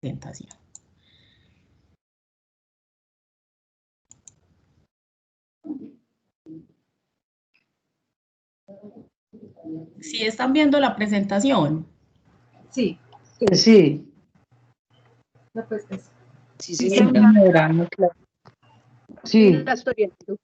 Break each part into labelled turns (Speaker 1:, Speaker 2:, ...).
Speaker 1: presentación. ¿Sí están viendo la presentación?
Speaker 2: Sí.
Speaker 3: Sí.
Speaker 2: No, pues eso.
Speaker 4: Sí,
Speaker 3: Sí,
Speaker 4: señora.
Speaker 3: señora, no, claro. Sí.
Speaker 4: La estoy viendo.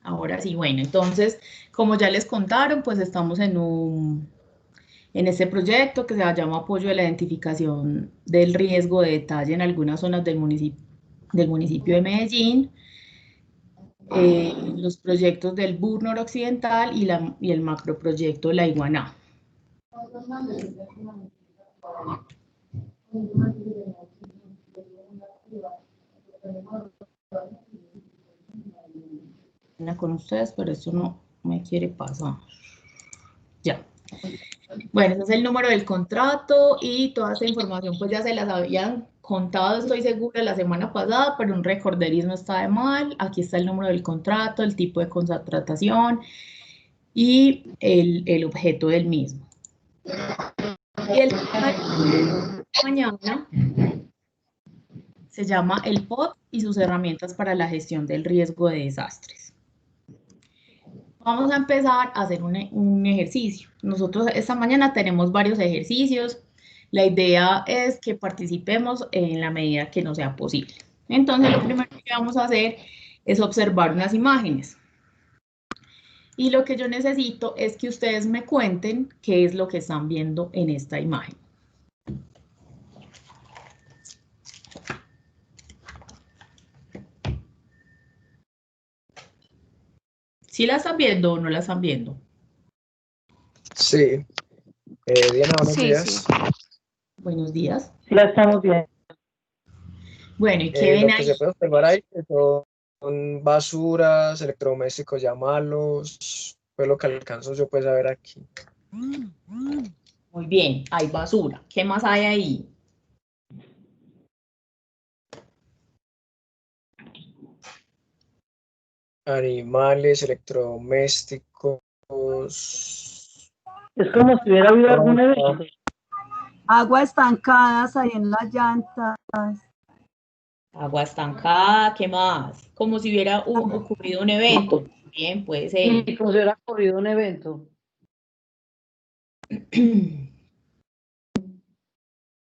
Speaker 1: Ahora sí, bueno, entonces, como ya les contaron, pues estamos en este proyecto que se llama Apoyo a la Identificación del Riesgo de Detalle en algunas zonas del municipio de Medellín, los proyectos del BUR noroccidental y el macroproyecto La Iguaná. Con ustedes, pero esto no me quiere pasar. Ya. Bueno, ese es el número del contrato y toda esta información pues ya se las habían contado, estoy segura, la semana pasada, pero un recorderismo está de mal. Aquí está el número del contrato, el tipo de contratación y el objeto del mismo. Y el tema de mañana se llama el POT y sus herramientas para la gestión del riesgo de desastres. Vamos a empezar a hacer un ejercicio. Nosotros esta mañana tenemos varios ejercicios. La idea es que participemos en la medida que nos sea posible. Entonces, lo primero que vamos a hacer es observar unas imágenes. Y lo que yo necesito es que ustedes me cuenten qué es lo que están viendo en esta imagen. ¿Sí la están viendo o no la están viendo?
Speaker 5: Sí. Diana, buenos días.
Speaker 4: Sí.
Speaker 1: Buenos días.
Speaker 3: Sí, la estamos viendo.
Speaker 1: Bueno, ¿y qué ven
Speaker 5: Lo que
Speaker 1: ahí?
Speaker 5: se puede observar ahí que son basuras, electrodomésticos ya malos, fue lo que alcanzo yo pues a ver aquí.
Speaker 1: Muy bien, hay basura. ¿Qué más hay ahí?
Speaker 5: Animales, electrodomésticos.
Speaker 3: Es como si hubiera habido algún evento.
Speaker 2: Agua estancadas ahí en las llantas.
Speaker 1: Agua estancada, ¿qué más? Como si hubiera ocurrido un evento. Bien, puede ser.
Speaker 3: Sí, como si hubiera ocurrido un evento.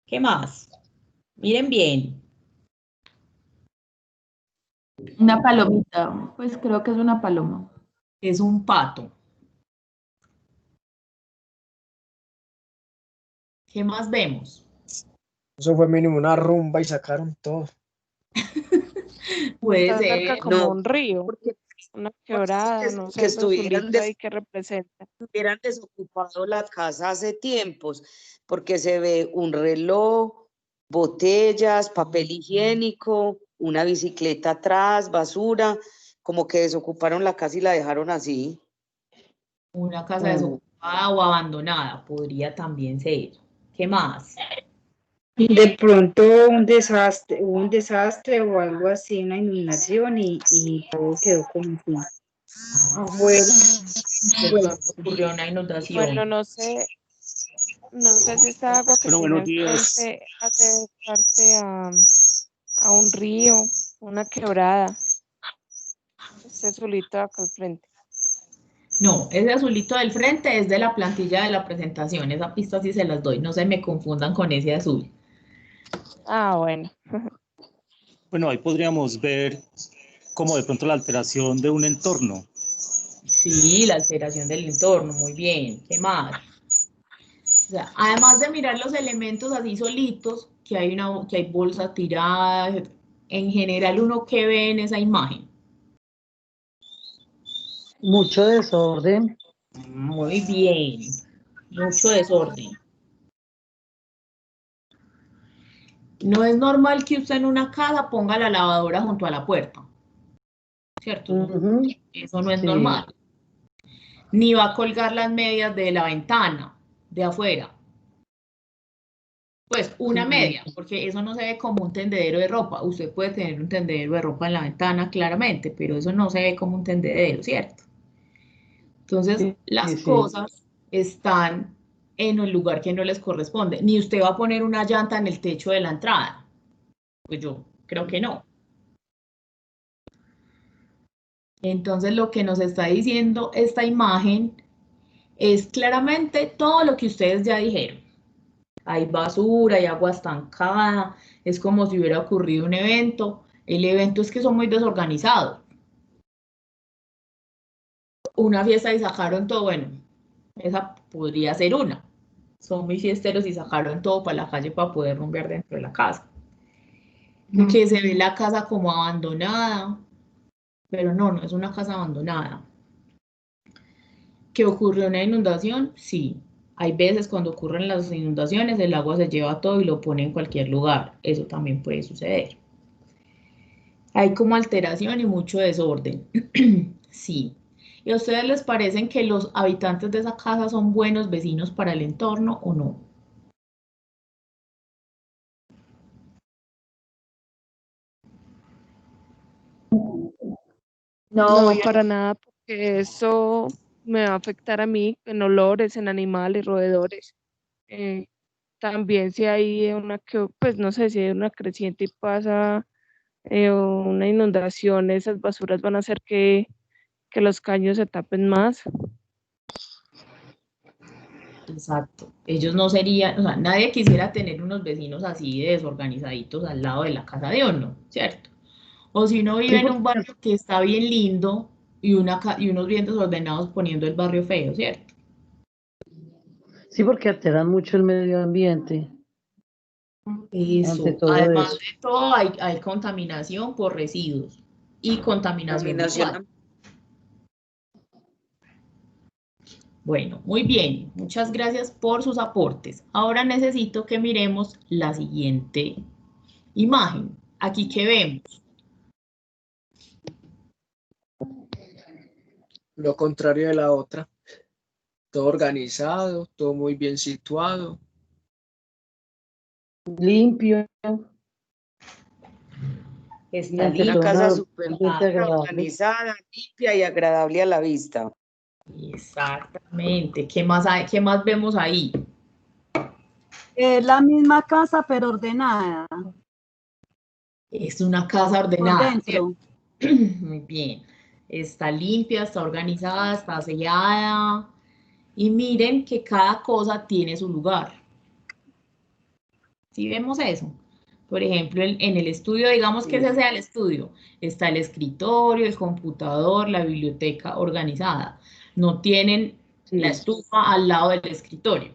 Speaker 1: ¿Qué más? Miren bien.
Speaker 2: Una palomita, pues creo que es una paloma.
Speaker 1: Es un pato. ¿Qué más vemos?
Speaker 5: Eso fue mínimo una rumba y sacaron todo.
Speaker 1: Puede
Speaker 4: Está cerca
Speaker 1: ser.
Speaker 4: como
Speaker 6: No,
Speaker 4: un río,
Speaker 6: porque
Speaker 4: una quebrada, no sé,
Speaker 6: que
Speaker 4: un
Speaker 6: estuvieran,
Speaker 4: azulito ahí que representa.
Speaker 6: hubieran desocupado la casa hace tiempos, porque se ve un reloj, botellas, papel higiénico, una bicicleta atrás, basura, como que desocuparon la casa y la dejaron así.
Speaker 1: Una casa desocupada o abandonada. Podría también ser. ¿Qué más?
Speaker 7: De pronto un desastre o algo así, una inundación y todo quedó como si afuera.
Speaker 1: De pronto ocurrió una inundación.
Speaker 4: Bueno, no sé si esta agua que tiene al frente hace parte a un río, una quebrada. Este azulito acá al frente.
Speaker 1: No, ese azulito del frente es de la plantilla de la presentación. Esa pista sí se las doy. No se me confundan con ese azul.
Speaker 4: Ah, bueno.
Speaker 8: Bueno, ahí podríamos ver como de pronto la alteración de un entorno.
Speaker 1: Sí, la alteración del entorno, muy bien. ¿Qué más? O sea, además de mirar los elementos así solitos, que hay bolsas tiradas, en general uno que ve en esa imagen.
Speaker 3: Mucho desorden.
Speaker 1: Muy bien, mucho desorden. No es normal que usted en una casa ponga la lavadora junto a la puerta, ¿cierto? Eso no es
Speaker 3: Sí.
Speaker 1: normal. Ni va a colgar las medias de la ventana, de afuera. Pues una media, porque eso no se ve como un tendedero de ropa. Usted puede tener un tendedero de ropa en la ventana, claramente, pero eso no se ve como un tendedero, ¿cierto? Entonces,
Speaker 3: Sí,
Speaker 1: las
Speaker 3: sí, sí.
Speaker 1: cosas están en el lugar que no les corresponde. Ni usted va a poner una llanta en el techo de la entrada. Pues yo creo que no. Entonces, lo que nos está diciendo esta imagen es claramente todo lo que ustedes ya dijeron. Hay basura, hay agua estancada, es como si hubiera ocurrido un evento. El evento es que son muy desorganizados. Una fiesta y sacaron todo, bueno, esa podría ser una. Son muy fiesteros y sacaron todo para la calle para poder rumbear dentro de la casa. Que se ve la casa como abandonada, pero no es una casa abandonada. ¿Que ocurrió una inundación? Sí. Hay veces cuando ocurren las inundaciones, el agua se lleva todo y lo pone en cualquier lugar. Eso también puede suceder. Hay como alteración y mucho desorden. Sí. ¿Y a ustedes les parecen que los habitantes de esa casa son buenos vecinos para el entorno o no?
Speaker 4: No, para nada, porque eso me va a afectar a mí en olores, en animales, roedores. También si hay pues no sé, si hay una creciente y pasa una inundación, esas basuras van a hacer que los caños se tapen más.
Speaker 1: Exacto. Ellos no serían, o sea, nadie quisiera tener unos vecinos así de desorganizaditos al lado de la casa de uno, ¿cierto? O si uno vive
Speaker 3: Sí,
Speaker 1: en un
Speaker 3: porque,
Speaker 1: barrio que está bien lindo y unos bien desordenados poniendo el barrio feo, ¿cierto?
Speaker 3: sí, porque alteran mucho el medio ambiente ante
Speaker 1: Eso.
Speaker 3: todo
Speaker 1: Además
Speaker 3: eso.
Speaker 1: de todo, hay contaminación por residuos y contaminación visual.
Speaker 6: Combinación.
Speaker 1: Bueno, muy bien. Muchas gracias por sus aportes. Ahora necesito que miremos la siguiente imagen. Aquí que vemos.
Speaker 5: Lo contrario de la otra. Todo organizado, todo muy bien situado.
Speaker 3: Limpio y
Speaker 1: Está
Speaker 3: ante
Speaker 6: Una
Speaker 3: todo
Speaker 6: casa
Speaker 1: limpio.
Speaker 6: súper
Speaker 3: ambiente agradable.
Speaker 6: organizada, limpia y agradable a la vista.
Speaker 1: Exactamente. ¿Qué más hay? ¿Qué más vemos ahí?
Speaker 2: Es la misma casa, pero ordenada
Speaker 1: Es una casa
Speaker 2: por
Speaker 1: ordenada,
Speaker 2: dentro.
Speaker 1: ¿cierto? Muy bien. Está limpia, está organizada, está sellada. Y miren que cada cosa tiene su lugar. ¿Sí vemos eso? Por ejemplo, en el estudio, digamos que ese sea el estudio, está el escritorio, el computador, la biblioteca organizada. No tienen la
Speaker 3: Sí,
Speaker 1: estufa al lado del escritorio.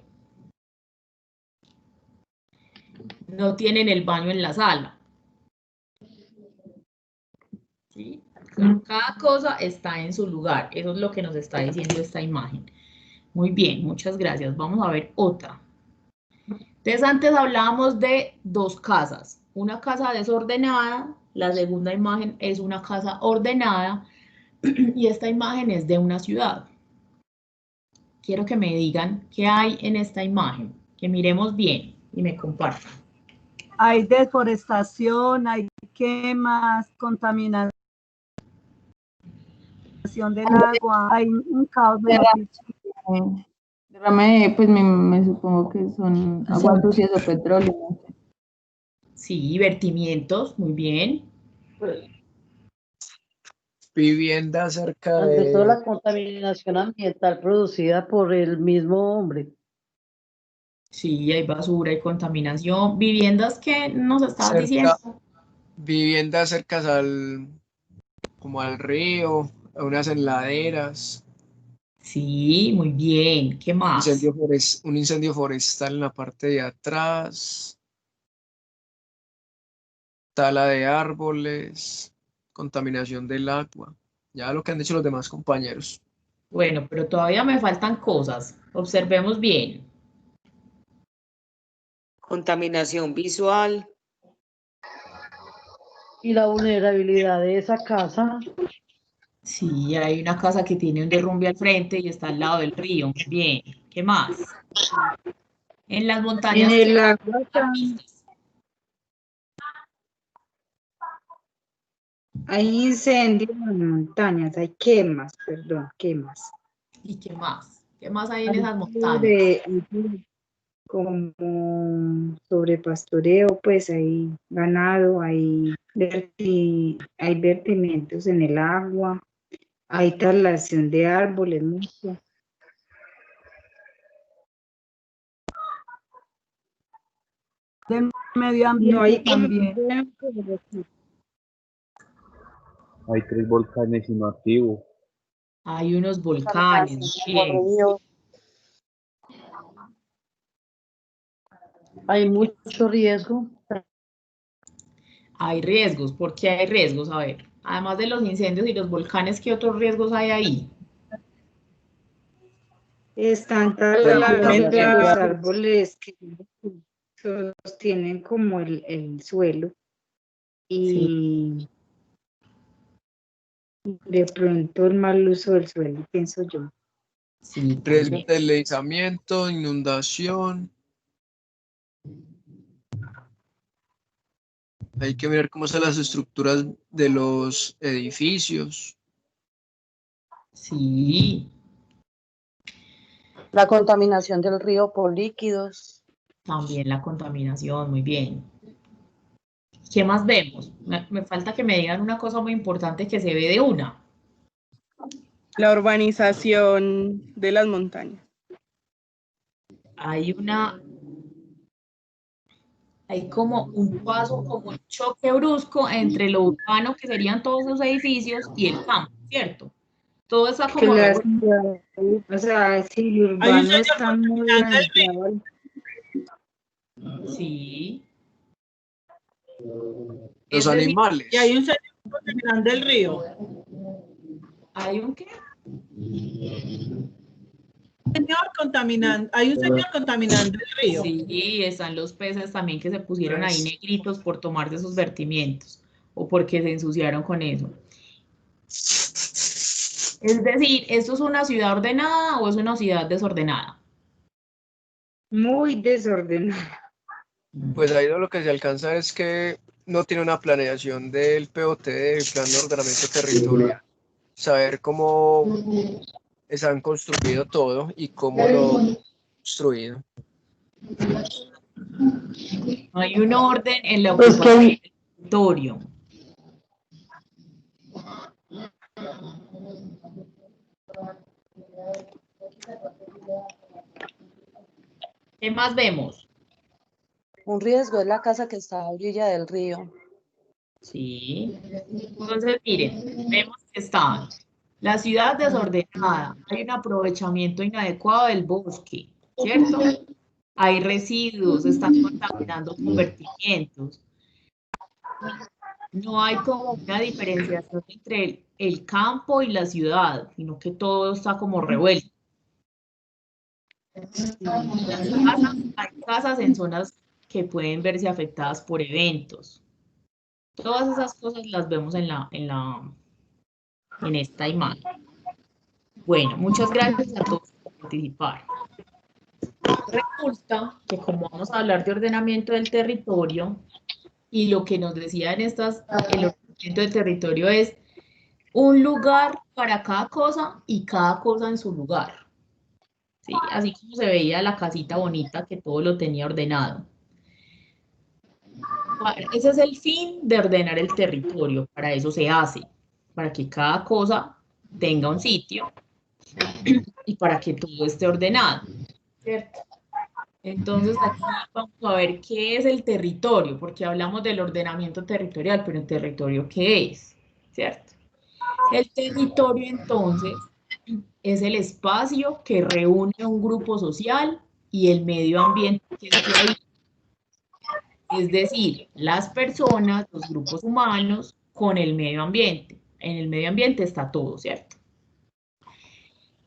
Speaker 1: No tienen el baño en la sala. ¿Sí? Cada cosa está en su lugar. Eso es lo que nos está diciendo esta imagen. Muy bien, muchas gracias. Vamos a ver otra. Entonces, antes hablábamos de dos casas. Una casa desordenada, la segunda imagen es una casa ordenada y esta imagen es de una ciudad. Quiero que me digan qué hay en esta imagen, que miremos bien y me compartan.
Speaker 2: Hay deforestación, hay quemas, contaminación del agua, hay un caos de
Speaker 7: Derrame, pues me supongo que son aguas sucias o petróleo. ¿No?
Speaker 1: Sí, vertimientos, muy bien.
Speaker 5: Vivienda cerca
Speaker 3: ante todo la
Speaker 5: de...
Speaker 3: contaminación ambiental producida por el mismo hombre.
Speaker 1: Sí, hay basura, hay contaminación. Viviendas que nos estabas
Speaker 5: cerca,
Speaker 1: diciendo.
Speaker 5: viviendas cercas como al río, a unas enladeras.
Speaker 1: Sí, muy bien. ¿Qué más?
Speaker 5: Un incendio forestal en la parte de atrás, tala de árboles, contaminación del agua. Ya lo que han dicho los demás compañeros.
Speaker 1: Bueno, pero todavía me faltan cosas. Observemos bien.
Speaker 6: Contaminación visual.
Speaker 3: Y la vulnerabilidad de esa casa,
Speaker 1: Sí, hay una casa que tiene un derrumbe al frente y está al lado del río. Muy bien. ¿Qué más? En las montañas.
Speaker 7: En el agua hay incendios en las montañas, hay quemas, perdón, quemas.
Speaker 1: ¿Y qué más? ¿Qué más hay en esas montañas?
Speaker 7: Como sobre pastoreo, pues hay ganado, hay vertimientos en el agua, hay talación de árboles, mucho.
Speaker 2: De medio ambiente
Speaker 7: No hay
Speaker 2: también.
Speaker 9: Hay 3 volcanes inactivos.
Speaker 1: Hay unos volcanes.
Speaker 3: Hay mucho riesgo.
Speaker 1: Hay riesgos. ¿Por qué hay riesgos? A ver, además de los incendios y los volcanes, ¿qué otros riesgos hay ahí?
Speaker 7: Están talados los árboles que sostienen como el suelo y de pronto el mal uso del suelo, pienso yo.
Speaker 1: Sí,
Speaker 5: Riesgo de deslizamiento, inundación. Hay que ver cómo son las estructuras de los edificios.
Speaker 1: Sí.
Speaker 3: La contaminación del río por líquidos.
Speaker 1: También la contaminación, muy bien. ¿Qué más vemos? Me falta que me digan una cosa muy importante que se ve de una.
Speaker 10: La urbanización de las montañas.
Speaker 1: Hay como un paso, como un choque brusco entre lo urbano, que serían todos esos edificios, y el campo, ¿cierto? Todo está como...
Speaker 7: O sea, si lo urbano está muy adentrado.
Speaker 1: Sí.
Speaker 5: Los animales.
Speaker 11: Y hay un señor contaminando el río.
Speaker 1: ¿Hay un qué?
Speaker 11: Hay un señor contaminando el río.
Speaker 1: Sí, están los peces también que se pusieron ahí negritos por tomarse esos vertimientos o porque se ensuciaron con eso. Es decir, ¿esto es una ciudad ordenada o es una ciudad desordenada?
Speaker 7: Muy desordenada.
Speaker 5: Pues ahí lo que se alcanza es que no tiene una planeación del POT, del Plan de Ordenamiento Territorial. Saber cómo han construido todo y cómo lo han construido.
Speaker 1: No hay un orden en la ocupación del territorio. ¿Qué más vemos?
Speaker 3: Un riesgo es la casa que está a orilla del río.
Speaker 1: Sí. Entonces, miren, vemos que está la ciudad desordenada, hay un aprovechamiento inadecuado del bosque, ¿cierto? Hay residuos, están contaminando con vertimientos. No hay como una diferenciación entre el campo y la ciudad, sino que todo está como revuelto. Hay casas en zonas que pueden verse afectadas por eventos. Todas esas cosas las vemos en esta imagen. Bueno, muchas gracias a todos por participar. Resulta que como vamos a hablar de ordenamiento del territorio, y lo que nos decía el ordenamiento del territorio es un lugar para cada cosa y cada cosa en su lugar. ¿Sí? Así como se veía la casita bonita que todo lo tenía ordenado. Ese es el fin de ordenar el territorio, para eso se hace, para que cada cosa tenga un sitio y para que todo esté ordenado, ¿cierto? Entonces aquí vamos a ver qué es el territorio, porque hablamos del ordenamiento territorial, pero ¿el territorio qué es? ¿Cierto? El territorio entonces es el espacio que reúne a un grupo social y el medio ambiente que esté ahí. Es decir, las personas, los grupos humanos con el medio ambiente. En el medio ambiente está todo, ¿cierto?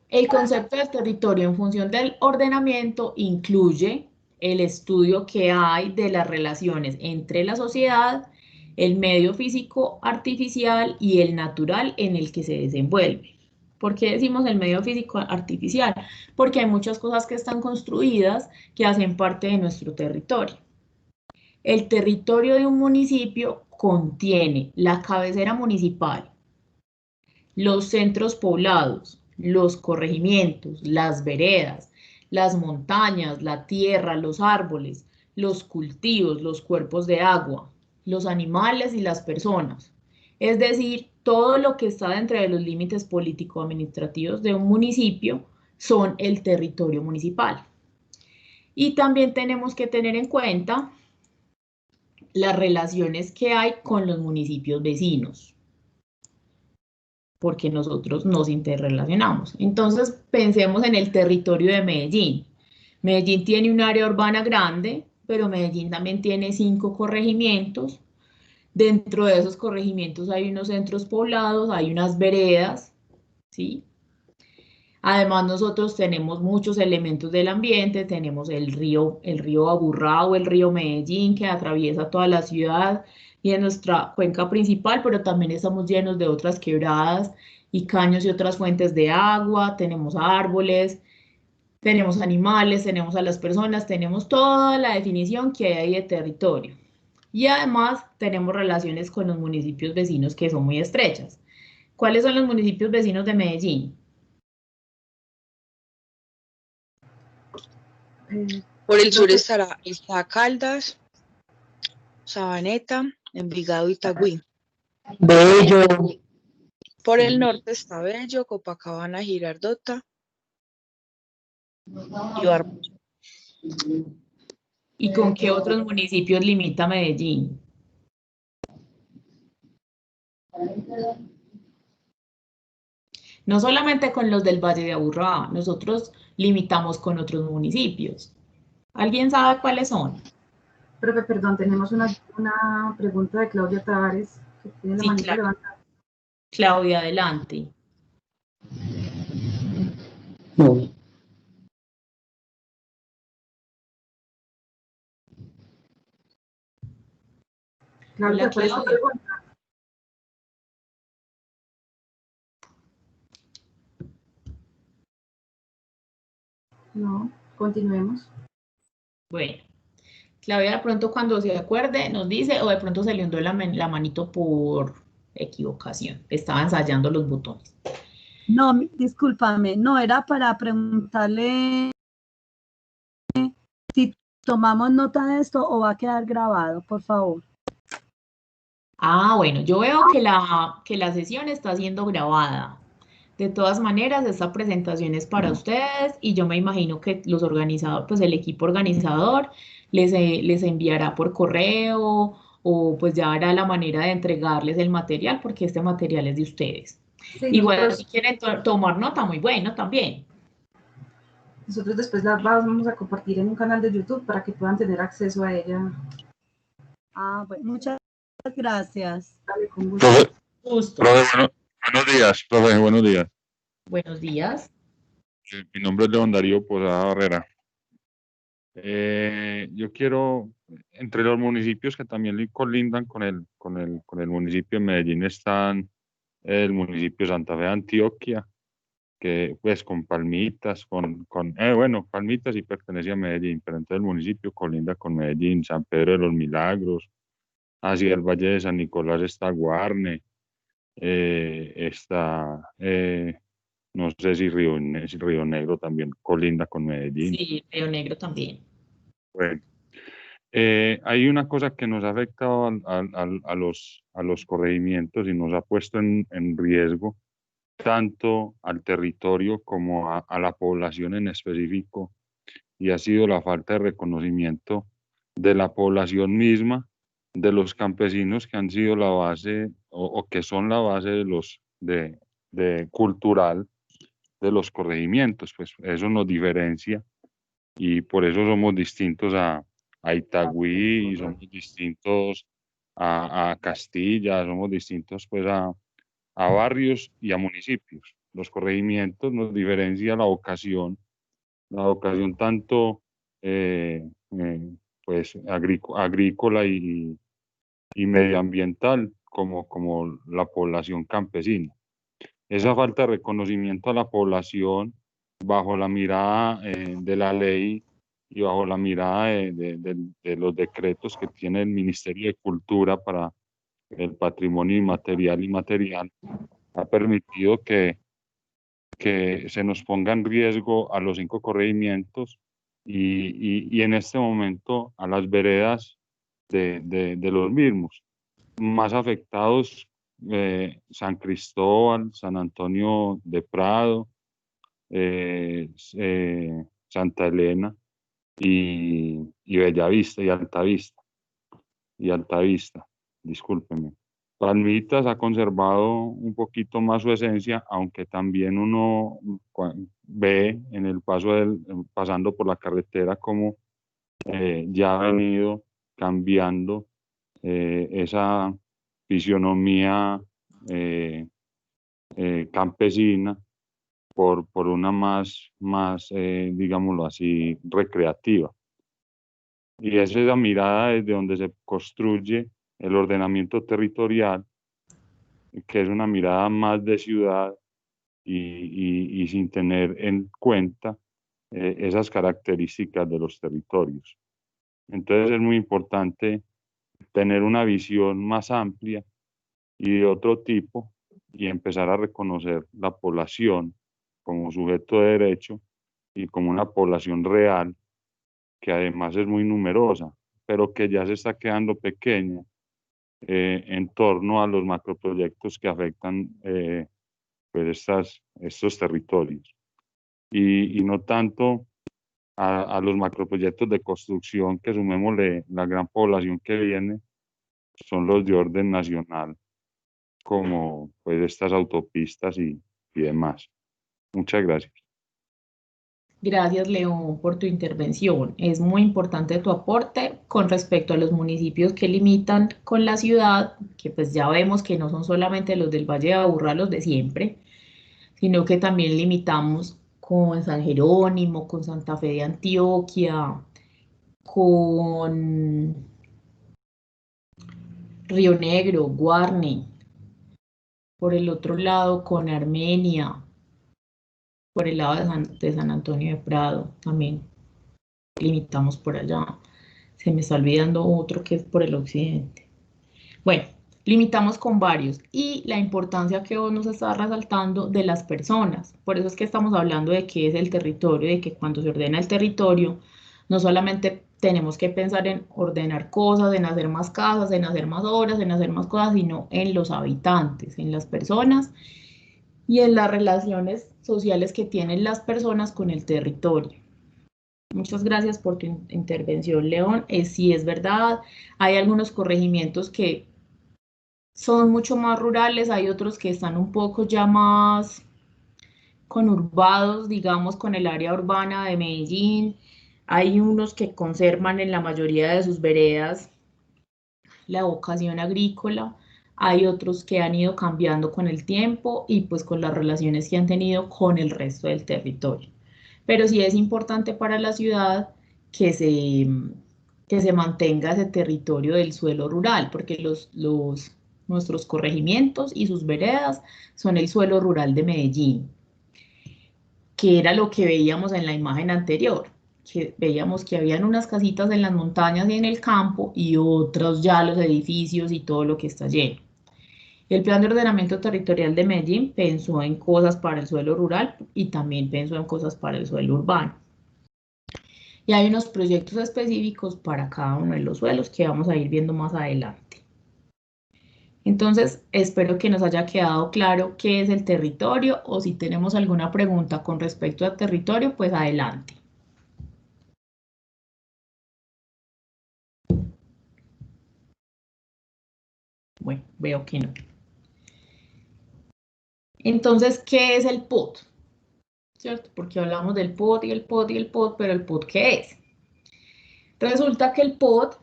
Speaker 1: El concepto del territorio en función del ordenamiento incluye el estudio que hay de las relaciones entre la sociedad, el medio físico artificial y el natural en el que se desenvuelve. ¿Por qué decimos el medio físico artificial? Porque hay muchas cosas que están construidas que hacen parte de nuestro territorio. El territorio de un municipio contiene la cabecera municipal, los centros poblados, los corregimientos, las veredas, las montañas, la tierra, los árboles, los cultivos, los cuerpos de agua, los animales y las personas. Es decir, todo lo que está dentro de los límites político-administrativos de un municipio son el territorio municipal. Y también tenemos que tener en cuenta las relaciones que hay con los municipios vecinos, porque nosotros nos interrelacionamos. Entonces, pensemos en el territorio de Medellín. Medellín tiene un área urbana grande, pero Medellín también tiene 5 corregimientos. Dentro de esos corregimientos hay unos centros poblados, hay unas veredas, ¿sí? Además, nosotros tenemos muchos elementos del ambiente, tenemos el río Aburrá o el río Medellín que atraviesa toda la ciudad y en nuestra cuenca principal, pero también estamos llenos de otras quebradas y caños y otras fuentes de agua, tenemos árboles, tenemos animales, tenemos a las personas, tenemos toda la definición que hay ahí de territorio. Y además tenemos relaciones con los municipios vecinos que son muy estrechas. ¿Cuáles son los municipios vecinos de Medellín?
Speaker 12: Por el sur está Caldas, Sabaneta, Envigado y Itagüí.
Speaker 3: Bello.
Speaker 12: Por el norte está Bello, Copacabana, Girardota y Barbosa.
Speaker 1: ¿Y con qué otros municipios limita Medellín? No solamente con los del Valle de Aburrá, nosotros limitamos con otros municipios. ¿Alguien sabe cuáles son?
Speaker 13: Profe, perdón, tenemos una pregunta de Claudia Tavares, que tiene la manita levantada.
Speaker 1: Claudia, adelante.
Speaker 3: No.
Speaker 13: Claudia, ¿cuál es tu pregunta? No, continuemos.
Speaker 1: Bueno, Claudia de pronto cuando se acuerde nos dice, o de pronto se le hundió la manito por equivocación. Estaba ensayando los botones.
Speaker 2: No, discúlpame, no, era para preguntarle si tomamos nota de esto o va a quedar grabado, por favor.
Speaker 1: Ah, bueno, yo veo que la sesión está siendo grabada. De todas maneras, esta presentación es para ustedes y yo me imagino que los organizadores, pues el equipo organizador les enviará por correo o pues ya hará la manera de entregarles el material porque este material es de ustedes.
Speaker 13: Sí,
Speaker 1: igual si quieren tomar nota, muy bueno también.
Speaker 13: Nosotros después la vamos a compartir en un canal de YouTube para que puedan tener acceso a ella.
Speaker 2: Ah, bueno, muchas gracias.
Speaker 13: Dale, con gusto.
Speaker 14: Profe, buenos días, profe, buenos días.
Speaker 1: Buenos días.
Speaker 14: Mi nombre es León Darío Posada Barrera. Yo quiero, entre los municipios que también colindan con el municipio de Medellín están el municipio de Santa Fe de Antioquia, que pues con Palmitas, Palmitas sí pertenece a Medellín, pero entonces el municipio colinda con Medellín, San Pedro de los Milagros, hacia el Valle de San Nicolás está Guarne, no sé si Río Negro también colinda con Medellín.
Speaker 1: Sí, Río Negro también.
Speaker 14: Bueno, hay una cosa que nos ha afectado a los corregimientos y nos ha puesto en riesgo tanto al territorio como a la población en específico, y ha sido la falta de reconocimiento de la población misma, de los campesinos que han sido la base o que son la base de cultural de los corregimientos. Pues eso nos diferencia y por eso somos distintos a Itagüí, somos distintos a Castilla, somos distintos pues a barrios y a municipios. Los corregimientos nos diferencia la vocación tanto pues agrícola y medioambiental como la población campesina. esa falta de reconocimiento a la población bajo la mirada de la ley y bajo la mirada de los decretos que tiene el Ministerio de Cultura para el patrimonio inmaterial y material, ha permitido que se nos ponga en riesgo a los 5 corregimientos y en este momento a las veredas de los mismos. Más afectados San Cristóbal, San Antonio de Prado, Santa Elena y Bellavista y Altavista, discúlpenme. Palmitas ha conservado un poquito más su esencia, aunque también uno ve en el pasando por la carretera como ya ha venido cambiando esa fisionomía campesina por una más digámoslo así, recreativa. Y es esa mirada desde donde se construye el ordenamiento territorial, que es una mirada más de ciudad y sin tener en cuenta esas características de los territorios. Entonces es muy importante tener una visión más amplia y de otro tipo y empezar a reconocer la población como sujeto de derecho y como una población real que además es muy numerosa, pero que ya se está quedando pequeña en torno a los macroproyectos que afectan pues estos territorios. Y no tanto a los macroproyectos de construcción que sumémosle la gran población que viene, son los de orden nacional, como pues estas autopistas y demás. Muchas gracias.
Speaker 1: Gracias, León, por tu intervención. Es muy importante tu aporte con respecto a los municipios que limitan con la ciudad, que pues ya vemos que no son solamente los del Valle de Aburrá, los de siempre, sino que también limitamos con San Jerónimo, con Santa Fe de Antioquia, con Río Negro, Guarne, por el otro lado con Armenia, por el lado de San Antonio de Prado, también limitamos por allá. Se me está olvidando otro que es por el occidente. Bueno, limitamos con varios y la importancia que vos nos estás resaltando de las personas. Por eso es que estamos hablando de qué es el territorio, de que cuando se ordena el territorio, no solamente tenemos que pensar en ordenar cosas, en hacer más casas, en hacer más obras, en hacer más cosas, sino en los habitantes, en las personas y en las relaciones sociales que tienen las personas con el territorio. Muchas gracias por tu intervención, León. Sí, es verdad, hay algunos corregimientos que son mucho más rurales, hay otros que están un poco ya más conurbados, digamos, con el área urbana de Medellín. Hay unos que conservan en la mayoría de sus veredas la vocación agrícola. Hay otros que han ido cambiando con el tiempo y pues con las relaciones que han tenido con el resto del territorio. Pero sí es importante para la ciudad que se mantenga ese territorio del suelo rural, porque nuestros corregimientos y sus veredas son el suelo rural de Medellín, que era lo que veíamos en la imagen anterior, que veíamos que habían unas casitas en las montañas y en el campo y otros ya los edificios y todo lo que está lleno. El Plan de Ordenamiento Territorial de Medellín pensó en cosas para el suelo rural y también pensó en cosas para el suelo urbano. Y hay unos proyectos específicos para cada uno de los suelos que vamos a ir viendo más adelante. Entonces, espero que nos haya quedado claro qué es el territorio o si tenemos alguna pregunta con respecto al territorio, pues adelante. Bueno, veo que no. Entonces, ¿qué es el POT? ¿Cierto? Porque hablamos del POT y el POT y el POT, pero ¿el POT qué es? Resulta que el POT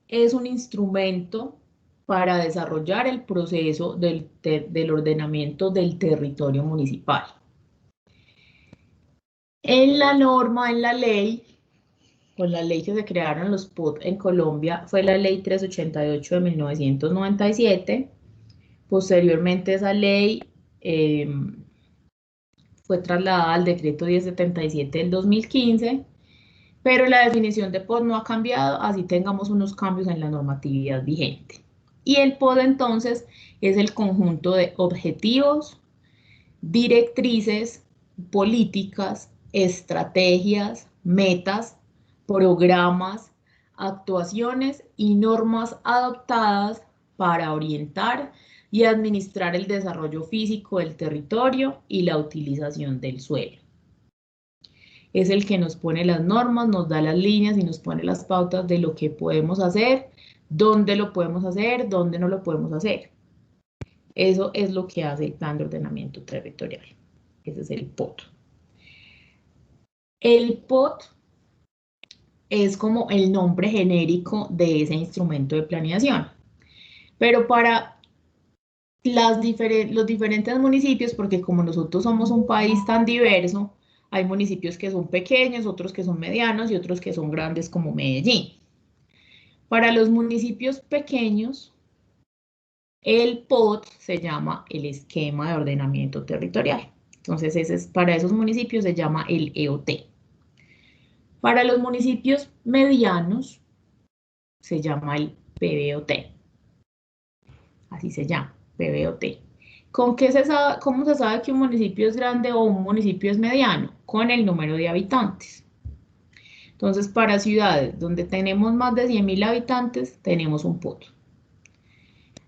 Speaker 1: es un instrumento para desarrollar el proceso del ordenamiento del territorio municipal. En la norma, en la ley, con la ley que se crearon los POT en Colombia, fue la ley 388 de 1997. Posteriormente esa ley fue trasladada al decreto 1077 del 2015, pero la definición de POT no ha cambiado, así tengamos unos cambios en la normatividad vigente. Y el POT entonces es el conjunto de objetivos, directrices, políticas, estrategias, metas, programas, actuaciones y normas adoptadas para orientar y administrar el desarrollo físico del territorio y la utilización del suelo. Es el que nos pone las normas, nos da las líneas y nos pone las pautas de lo que podemos hacer, dónde lo podemos hacer, dónde no lo podemos hacer. Eso es lo que hace el Plan de Ordenamiento Territorial. Ese es el POT. El POT es como el nombre genérico de ese instrumento de planeación. Pero para los diferentes municipios, porque como nosotros somos un país tan diverso, hay municipios que son pequeños, otros que son medianos y otros que son grandes como Medellín. Para los municipios pequeños, el POT se llama el Esquema de Ordenamiento Territorial. Entonces, para esos municipios se llama el EOT. Para los municipios medianos se llama el PBOT. Así se llama, PBOT. ¿Cómo se sabe que un municipio es grande o un municipio es mediano? Con el número de habitantes. Entonces, para ciudades donde tenemos más de 100.000 habitantes, tenemos un POT.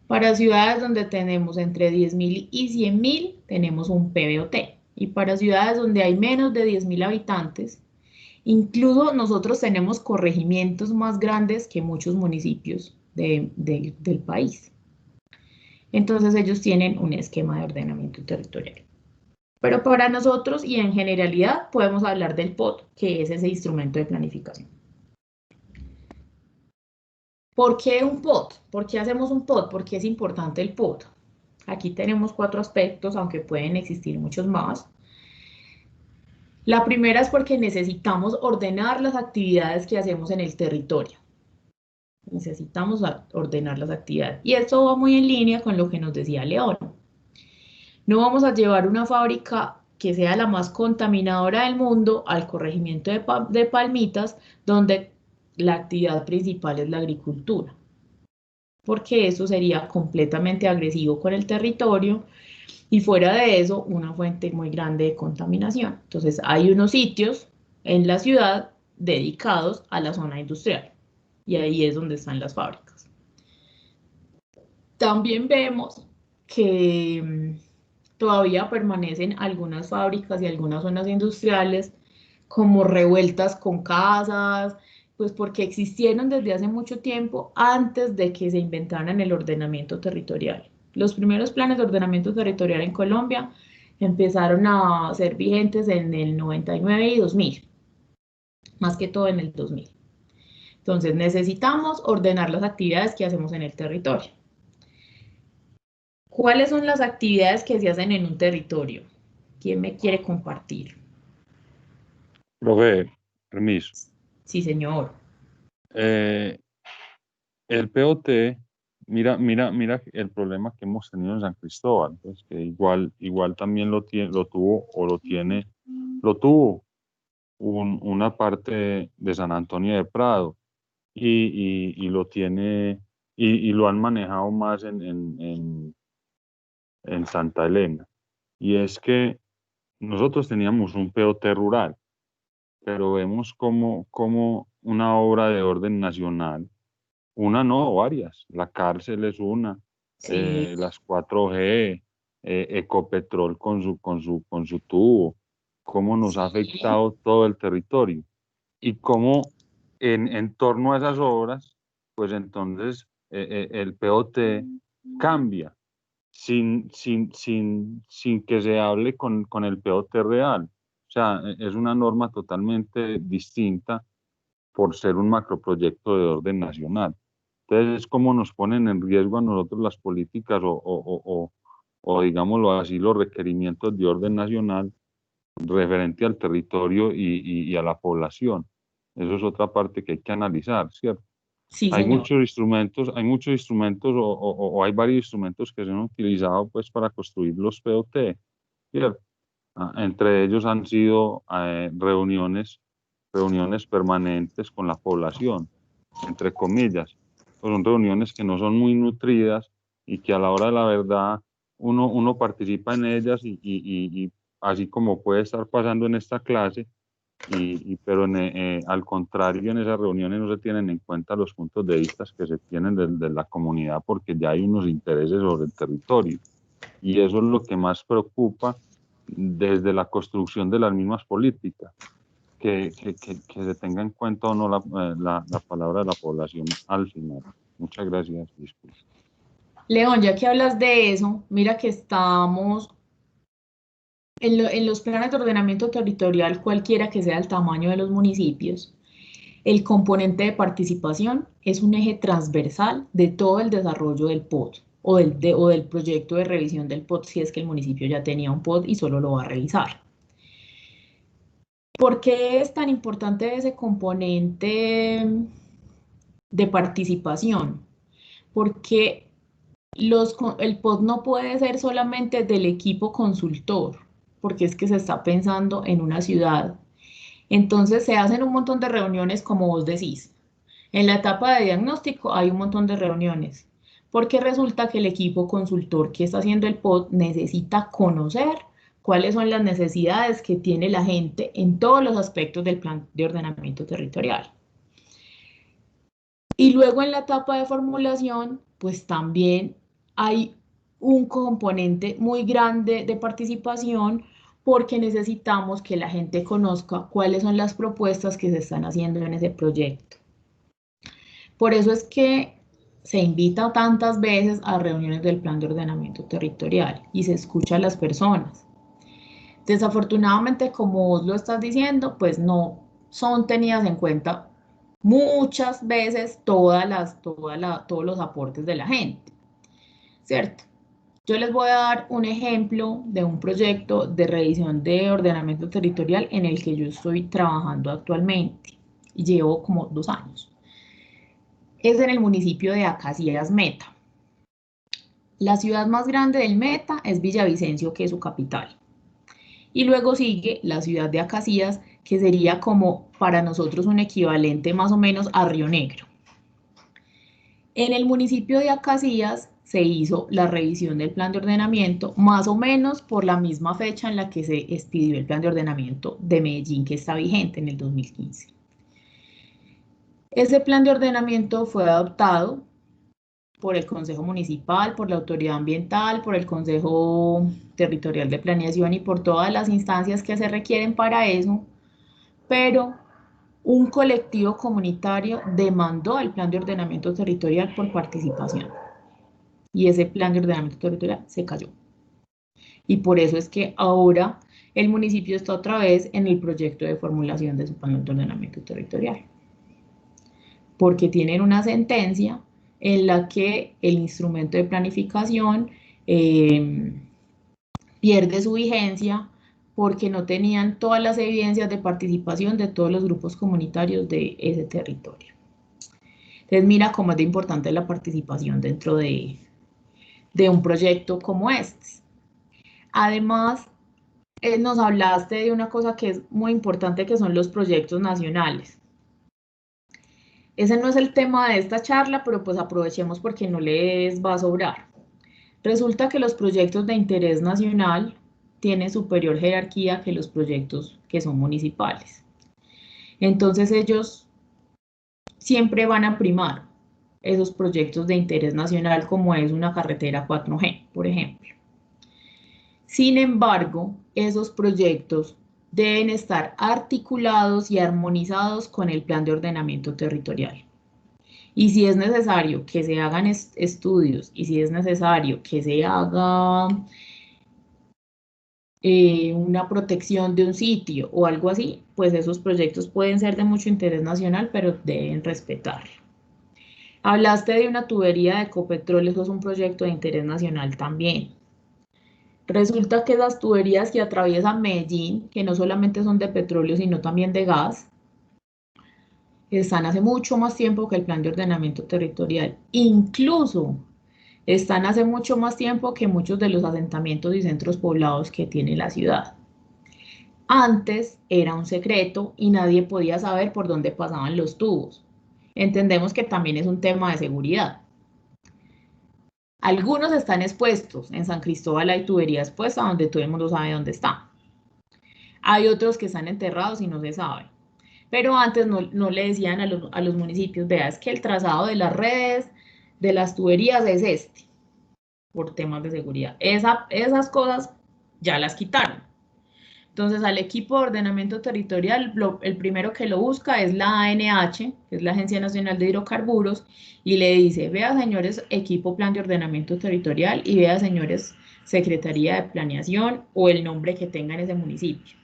Speaker 1: Para ciudades donde tenemos entre 10.000 y 100.000, tenemos un PBOT. Y para ciudades donde hay menos de 10.000 habitantes, incluso nosotros tenemos corregimientos más grandes que muchos municipios del país. Entonces ellos tienen un esquema de ordenamiento territorial. Pero para nosotros y en generalidad podemos hablar del POT, que es ese instrumento de planificación. ¿Por qué un POT? ¿Por qué hacemos un POT? ¿Por qué es importante el POT? Aquí tenemos 4 aspectos, aunque pueden existir muchos más. La primera es porque necesitamos ordenar las actividades que hacemos en el territorio. Necesitamos ordenar las actividades. Y esto va muy en línea con lo que nos decía León. No vamos a llevar una fábrica que sea la más contaminadora del mundo al corregimiento de Palmitas, donde la actividad principal es la agricultura, porque eso sería completamente agresivo con el territorio y fuera de eso una fuente muy grande de contaminación. Entonces hay unos sitios en la ciudad dedicados a la zona industrial y ahí es donde están las fábricas. También vemos que todavía permanecen algunas fábricas y algunas zonas industriales como revueltas con casas, pues porque existieron desde hace mucho tiempo antes de que se inventaran el ordenamiento territorial. Los primeros planes de ordenamiento territorial en Colombia empezaron a ser vigentes en el 99 y 2000, más que todo en el 2000. Entonces necesitamos ordenar las actividades que hacemos en el territorio. ¿Cuáles son las actividades que se hacen en un territorio? ¿Quién me quiere compartir?
Speaker 14: Profe, permiso.
Speaker 1: Sí, señor.
Speaker 14: El POT, mira el problema que hemos tenido en San Cristóbal, pues que igual también lo tuvo una parte de San Antonio de Prado y lo tiene y lo han manejado más en Santa Elena. Y es que nosotros teníamos un POT rural, pero vemos como una obra de orden nacional, una no, varias, la cárcel es una,
Speaker 1: Sí.
Speaker 14: las 4G, Ecopetrol con su tubo, cómo nos ha afectado todo el territorio y cómo en torno a esas obras, pues entonces el POT cambia sin que se hable con el POT real. O sea, es una norma totalmente distinta por ser un macroproyecto de orden nacional. Entonces es como nos ponen en riesgo a nosotros las políticas o digámoslo así, los requerimientos de orden nacional referente al territorio y a la población. Eso es otra parte que hay que analizar, ¿cierto?
Speaker 1: Sí,
Speaker 14: Hay
Speaker 1: señor.
Speaker 14: muchos instrumentos o hay varios instrumentos que se han utilizado pues para construir los POT, ¿cierto? Entre ellos han sido reuniones permanentes con la población, entre comillas. Pues son reuniones que no son muy nutridas y que a la hora de la verdad uno participa en ellas y así como puede estar pasando en esta clase, pero al contrario, en esas reuniones no se tienen en cuenta los puntos de vista que se tienen de la comunidad porque ya hay unos intereses sobre el territorio. Y eso es lo que más preocupa desde la construcción de las mismas políticas, que se tenga en cuenta o no la palabra de la población al final. Muchas gracias. Disculpe.
Speaker 1: León, ya que hablas de eso, mira que estamos en los planes de ordenamiento territorial, cualquiera que sea el tamaño de los municipios, el componente de participación es un eje transversal de todo el desarrollo del POT o del proyecto de revisión del POT, si es que el municipio ya tenía un POT y solo lo va a revisar. ¿Por qué es tan importante ese componente de participación? Porque el POT no puede ser solamente del equipo consultor, porque es que se está pensando en una ciudad. Entonces se hacen un montón de reuniones, como vos decís. En la etapa de diagnóstico hay un montón de reuniones, porque resulta que el equipo consultor que está haciendo el POT necesita conocer cuáles son las necesidades que tiene la gente en todos los aspectos del plan de ordenamiento territorial. Y luego en la etapa de formulación, pues también hay un componente muy grande de participación porque necesitamos que la gente conozca cuáles son las propuestas que se están haciendo en ese proyecto. Por eso es que se invita tantas veces a reuniones del plan de ordenamiento territorial y se escucha a las personas. Desafortunadamente, como vos lo estás diciendo, pues no son tenidas en cuenta muchas veces todos los aportes de la gente, ¿cierto? Yo les voy a dar un ejemplo de un proyecto de revisión de ordenamiento territorial en el que yo estoy trabajando actualmente y llevo como 2 años. Es en el municipio de Acacías, Meta. La ciudad más grande del Meta es Villavicencio, que es su capital. Y luego sigue la ciudad de Acacías, que sería como para nosotros un equivalente más o menos a Río Negro. En el municipio de Acacías se hizo la revisión del plan de ordenamiento más o menos por la misma fecha en la que se expidió el plan de ordenamiento de Medellín, que está vigente en el 2015. Ese plan de ordenamiento fue adoptado por el Consejo Municipal, por la Autoridad Ambiental, por el Consejo Territorial de Planeación y por todas las instancias que se requieren para eso, pero un colectivo comunitario demandó el plan de ordenamiento territorial por participación y ese plan de ordenamiento territorial se cayó. Y por eso es que ahora el municipio está otra vez en el proyecto de formulación de su plan de ordenamiento territorial, porque tienen una sentencia en la que el instrumento de planificación pierde su vigencia porque no tenían todas las evidencias de participación de todos los grupos comunitarios de ese territorio. Entonces mira cómo es de importante la participación dentro de un proyecto como este. Además, nos hablaste de una cosa que es muy importante, que son los proyectos nacionales. Ese no es el tema de esta charla, pero pues aprovechemos porque no les va a sobrar. Resulta que los proyectos de interés nacional tienen superior jerarquía que los proyectos que son municipales. Entonces ellos siempre van a primar esos proyectos de interés nacional, como es una carretera 4G, por ejemplo. Sin embargo, esos proyectos deben estar articulados y armonizados con el plan de ordenamiento territorial. Y si es necesario que se hagan estudios y si es necesario que se haga una protección de un sitio o algo así, pues esos proyectos pueden ser de mucho interés nacional, pero deben respetarlo. Hablaste de una tubería de Ecopetrol, eso es un proyecto de interés nacional también. Resulta que las tuberías que atraviesan Medellín, que no solamente son de petróleo, sino también de gas, están hace mucho más tiempo que el plan de ordenamiento territorial. Incluso están hace mucho más tiempo que muchos de los asentamientos y centros poblados que tiene la ciudad. Antes era un secreto y nadie podía saber por dónde pasaban los tubos. Entendemos que también es un tema de seguridad. Algunos están expuestos. En San Cristóbal hay tuberías expuestas donde todo el mundo sabe dónde está. Hay otros que están enterrados y no se sabe. Pero antes no le decían a los municipios, vea, es que el trazado de las redes, de las tuberías es este, por temas de seguridad. Esas cosas ya las quitaron. Entonces, al equipo de ordenamiento territorial, el primero que lo busca es la ANH, que es la Agencia Nacional de Hidrocarburos, y le dice, vea, señores, equipo plan de ordenamiento territorial, y vea, señores, Secretaría de Planeación, o el nombre que tenga en ese municipio.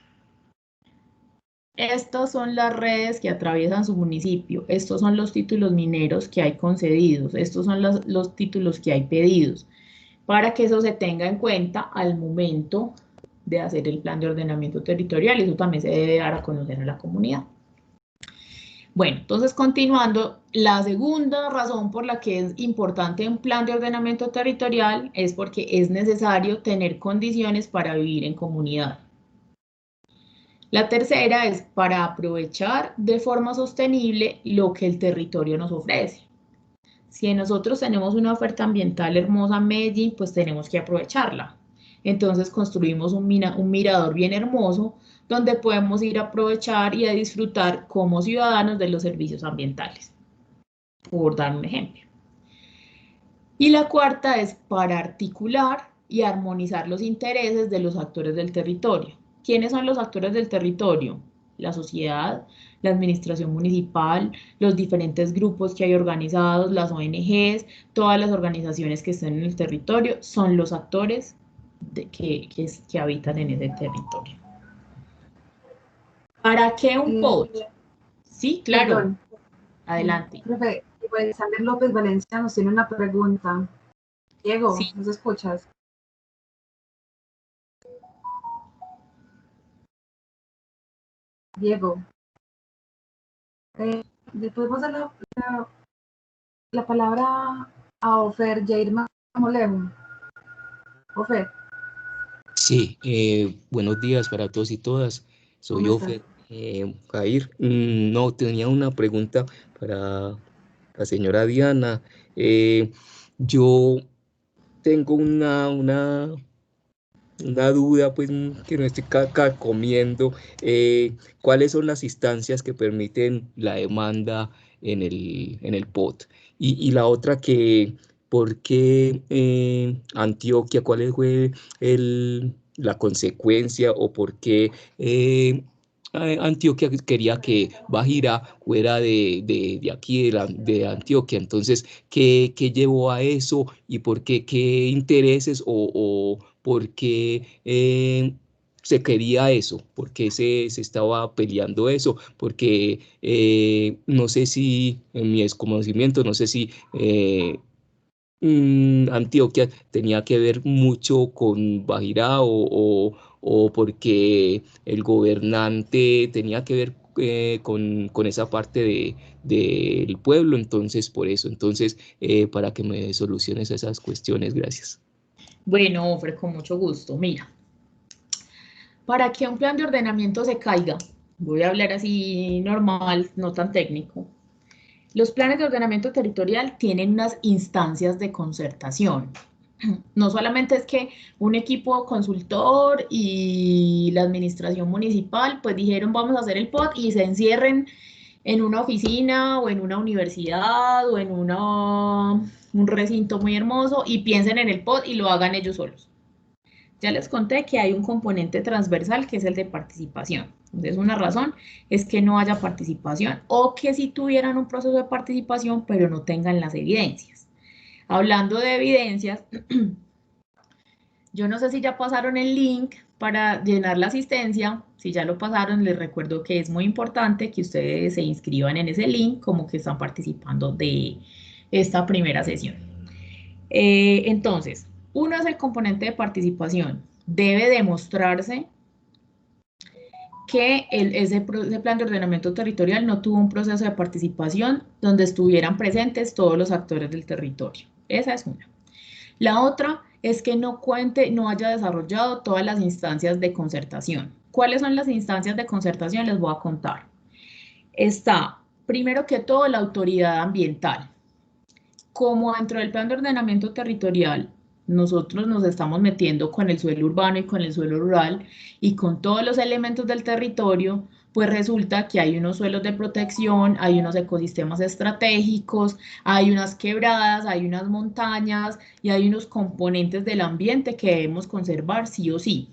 Speaker 1: Estas son las redes que atraviesan su municipio, estos son los títulos mineros que hay concedidos, estos son los títulos que hay pedidos, para que eso se tenga en cuenta al momento de hacer el plan de ordenamiento territorial, y eso también se debe dar a conocer a la comunidad. Bueno, entonces continuando, la segunda razón por la que es importante un plan de ordenamiento territorial es porque es necesario tener condiciones para vivir en comunidad. La tercera es para aprovechar de forma sostenible lo que el territorio nos ofrece. Si nosotros tenemos una oferta ambiental hermosa en Medellín, pues tenemos que aprovecharla. Entonces construimos un mirador bien hermoso donde podemos ir a aprovechar y a disfrutar como ciudadanos de los servicios ambientales, por dar un ejemplo. Y la cuarta es para articular y armonizar los intereses de los actores del territorio. ¿Quiénes son los actores del territorio? La sociedad, la administración municipal, los diferentes grupos que hay organizados, las ONGs, todas las organizaciones que estén en el territorio, son los actores que habitan en ese territorio. ¿Para qué un POT? Sí, claro.
Speaker 13: Perdón.
Speaker 1: Adelante.
Speaker 13: Profe, Alexander López Valencia nos tiene una pregunta. Diego, sí. ¿Nos escuchas? Diego. Después vamos a dar la palabra a Ofer Jair Molejo. Ofer.
Speaker 15: Sí, buenos días para todos y todas. Soy Ofer Jair. No, tenía una pregunta para la señora Diana. Yo tengo una duda, pues, que no estoy comiendo. ¿Cuáles son las instancias que permiten la demanda en el POT? Y la otra que, ¿por qué Antioquia? ¿Cuál fue la consecuencia o por qué Antioquia quería que Bajira fuera de aquí, de Antioquia? Entonces, ¿qué llevó a eso y por qué intereses o por qué se quería eso? ¿Por qué se estaba peleando eso? Porque no sé si, en mi desconocimiento, no sé si Antioquia tenía que ver mucho con Bajirá o porque el gobernante tenía que ver con esa parte del pueblo. Entonces, por eso, para que me soluciones esas cuestiones, gracias.
Speaker 1: Bueno, Ofre, con mucho gusto. Mira, para que un plan de ordenamiento se caiga, voy a hablar así normal, no tan técnico. Los planes de ordenamiento territorial tienen unas instancias de concertación. No solamente es que un equipo consultor y la administración municipal pues dijeron vamos a hacer el POT y se encierren en una oficina o en una universidad o en un recinto muy hermoso y piensen en el POT y lo hagan ellos solos. Ya les conté que hay un componente transversal que es el de participación. Entonces, una razón es que no haya participación o que sí tuvieran un proceso de participación, pero no tengan las evidencias. Hablando de evidencias, yo no sé si ya pasaron el link para llenar la asistencia. Si ya lo pasaron, les recuerdo que es muy importante que ustedes se inscriban en ese link como que están participando de esta primera sesión. Entonces, uno es el componente de participación. Debe demostrarse que ese plan de ordenamiento territorial no tuvo un proceso de participación donde estuvieran presentes todos los actores del territorio. Esa es una. La otra es que no haya desarrollado todas las instancias de concertación. ¿Cuáles son las instancias de concertación? Les voy a contar. Está, primero que todo, la autoridad ambiental. Como dentro del plan de ordenamiento territorial, nosotros nos estamos metiendo con el suelo urbano y con el suelo rural y con todos los elementos del territorio, pues resulta que hay unos suelos de protección, hay unos ecosistemas estratégicos, hay unas quebradas, hay unas montañas y hay unos componentes del ambiente que debemos conservar sí o sí.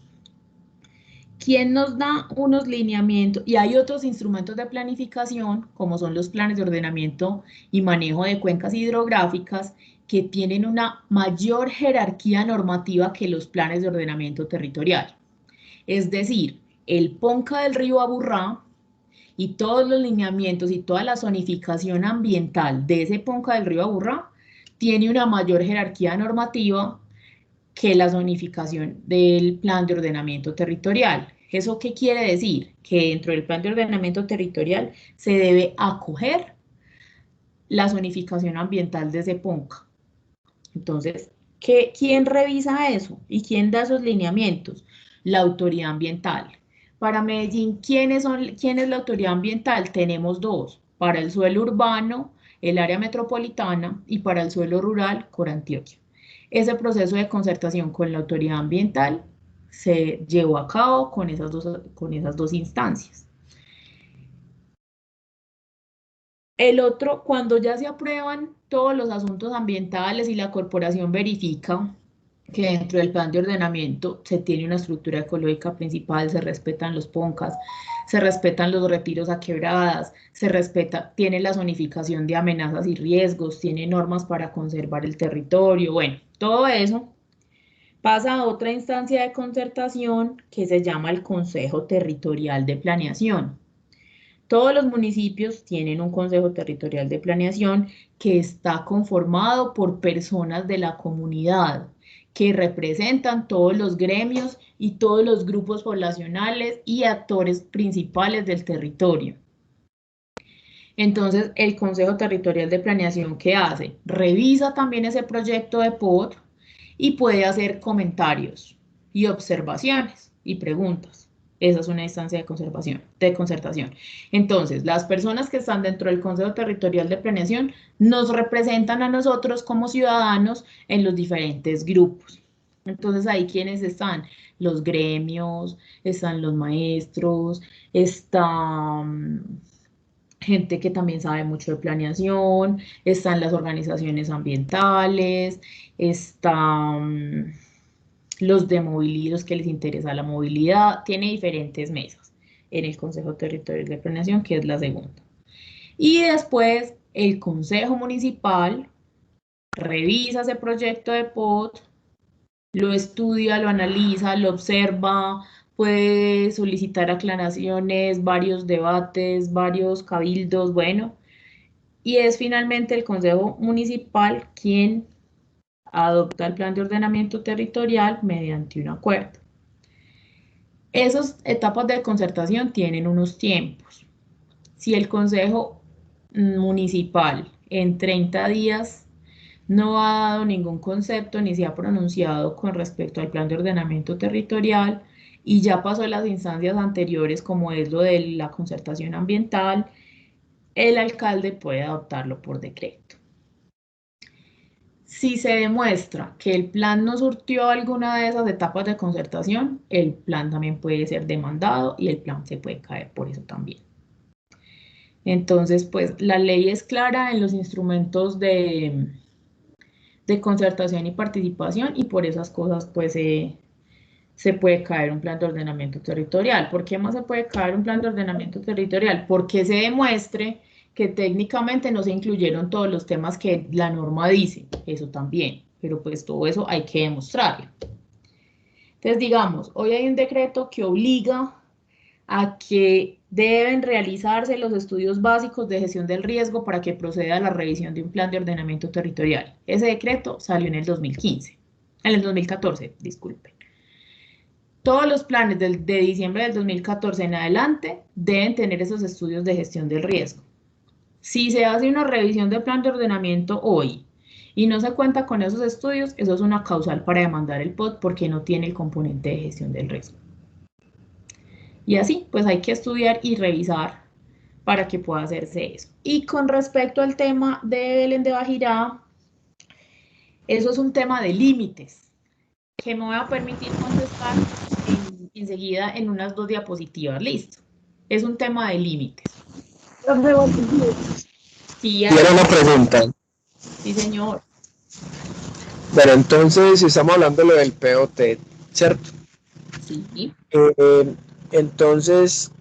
Speaker 1: ¿Quién nos da unos lineamientos? Y hay otros instrumentos de planificación, como son los planes de ordenamiento y manejo de cuencas hidrográficas, que tienen una mayor jerarquía normativa que los planes de ordenamiento territorial. Es decir, el PONCA del río Aburrá y todos los lineamientos y toda la zonificación ambiental de ese PONCA del río Aburrá tiene una mayor jerarquía normativa que la zonificación del plan de ordenamiento territorial. ¿Eso qué quiere decir? Que dentro del plan de ordenamiento territorial se debe acoger la zonificación ambiental de ese PONCA. Entonces, ¿quién revisa eso? ¿Y quién da esos lineamientos? La autoridad ambiental. Para Medellín, ¿quién es la autoridad ambiental? Tenemos dos. Para el suelo urbano, el área metropolitana, y para el suelo rural, Corantioquia. Ese proceso de concertación con la autoridad ambiental se llevó a cabo con esas dos instancias. El otro, cuando ya se aprueban todos los asuntos ambientales y la corporación verifica que dentro del plan de ordenamiento se tiene una estructura ecológica principal, se respetan los PONCAs, se respetan los retiros a quebradas, tiene la zonificación de amenazas y riesgos, tiene normas para conservar el territorio, bueno, todo eso pasa a otra instancia de concertación que se llama el Consejo Territorial de Planeación. Todos los municipios tienen un Consejo Territorial de Planeación que está conformado por personas de la comunidad que representan todos los gremios y todos los grupos poblacionales y actores principales del territorio. Entonces, el Consejo Territorial de Planeación, ¿qué hace? Revisa también ese proyecto de POT y puede hacer comentarios y observaciones y preguntas. Esa es una instancia de concertación. Entonces, las personas que están dentro del Consejo Territorial de Planeación nos representan a nosotros como ciudadanos en los diferentes grupos. Entonces, ahí, ¿quiénes están? Los gremios, están los maestros, está gente que también sabe mucho de planeación, están las organizaciones ambientales, están los de movilidad, los que les interesa la movilidad, tiene diferentes mesas en el Consejo Territorial de Planeación, que es la segunda. Y después el Consejo Municipal revisa ese proyecto de POT, lo estudia, lo analiza, lo observa, puede solicitar aclaraciones, varios debates, varios cabildos, bueno, y es finalmente el Consejo Municipal quien adopta el plan de ordenamiento territorial mediante un acuerdo. Esas etapas de concertación tienen unos tiempos. Si el Consejo Municipal en 30 días no ha dado ningún concepto ni se ha pronunciado con respecto al plan de ordenamiento territorial y ya pasó las instancias anteriores como es lo de la concertación ambiental, el alcalde puede adoptarlo por decreto. Si se demuestra que el plan no surtió alguna de esas etapas de concertación, el plan también puede ser demandado y el plan se puede caer por eso también. Entonces, pues la ley es clara en los instrumentos de concertación y participación y por esas cosas pues se puede caer un plan de ordenamiento territorial. ¿Por qué más se puede caer un plan de ordenamiento territorial? Porque se demuestre que técnicamente no se incluyeron todos los temas que la norma dice, eso también, pero pues todo eso hay que demostrarlo. Entonces, digamos, hoy hay un decreto que obliga a que deben realizarse los estudios básicos de gestión del riesgo para que proceda a la revisión de un plan de ordenamiento territorial. Ese decreto salió en el 2014, disculpen. Todos los planes de diciembre del 2014 en adelante deben tener esos estudios de gestión del riesgo. Si se hace una revisión del plan de ordenamiento hoy y no se cuenta con esos estudios, eso es una causal para demandar el POT porque no tiene el componente de gestión del riesgo. Y así, pues hay que estudiar y revisar para que pueda hacerse eso. Y con respecto al tema de Belén de Bajirá, eso es un tema de límites, que me voy a permitir contestar enseguida en unas 2 diapositivas. Listo. Es un tema de límites. Sí,
Speaker 5: Era una pregunta.
Speaker 1: Sí, señor.
Speaker 5: Bueno, entonces estamos hablando de lo del POT, ¿cierto?
Speaker 1: Sí.
Speaker 5: Entonces,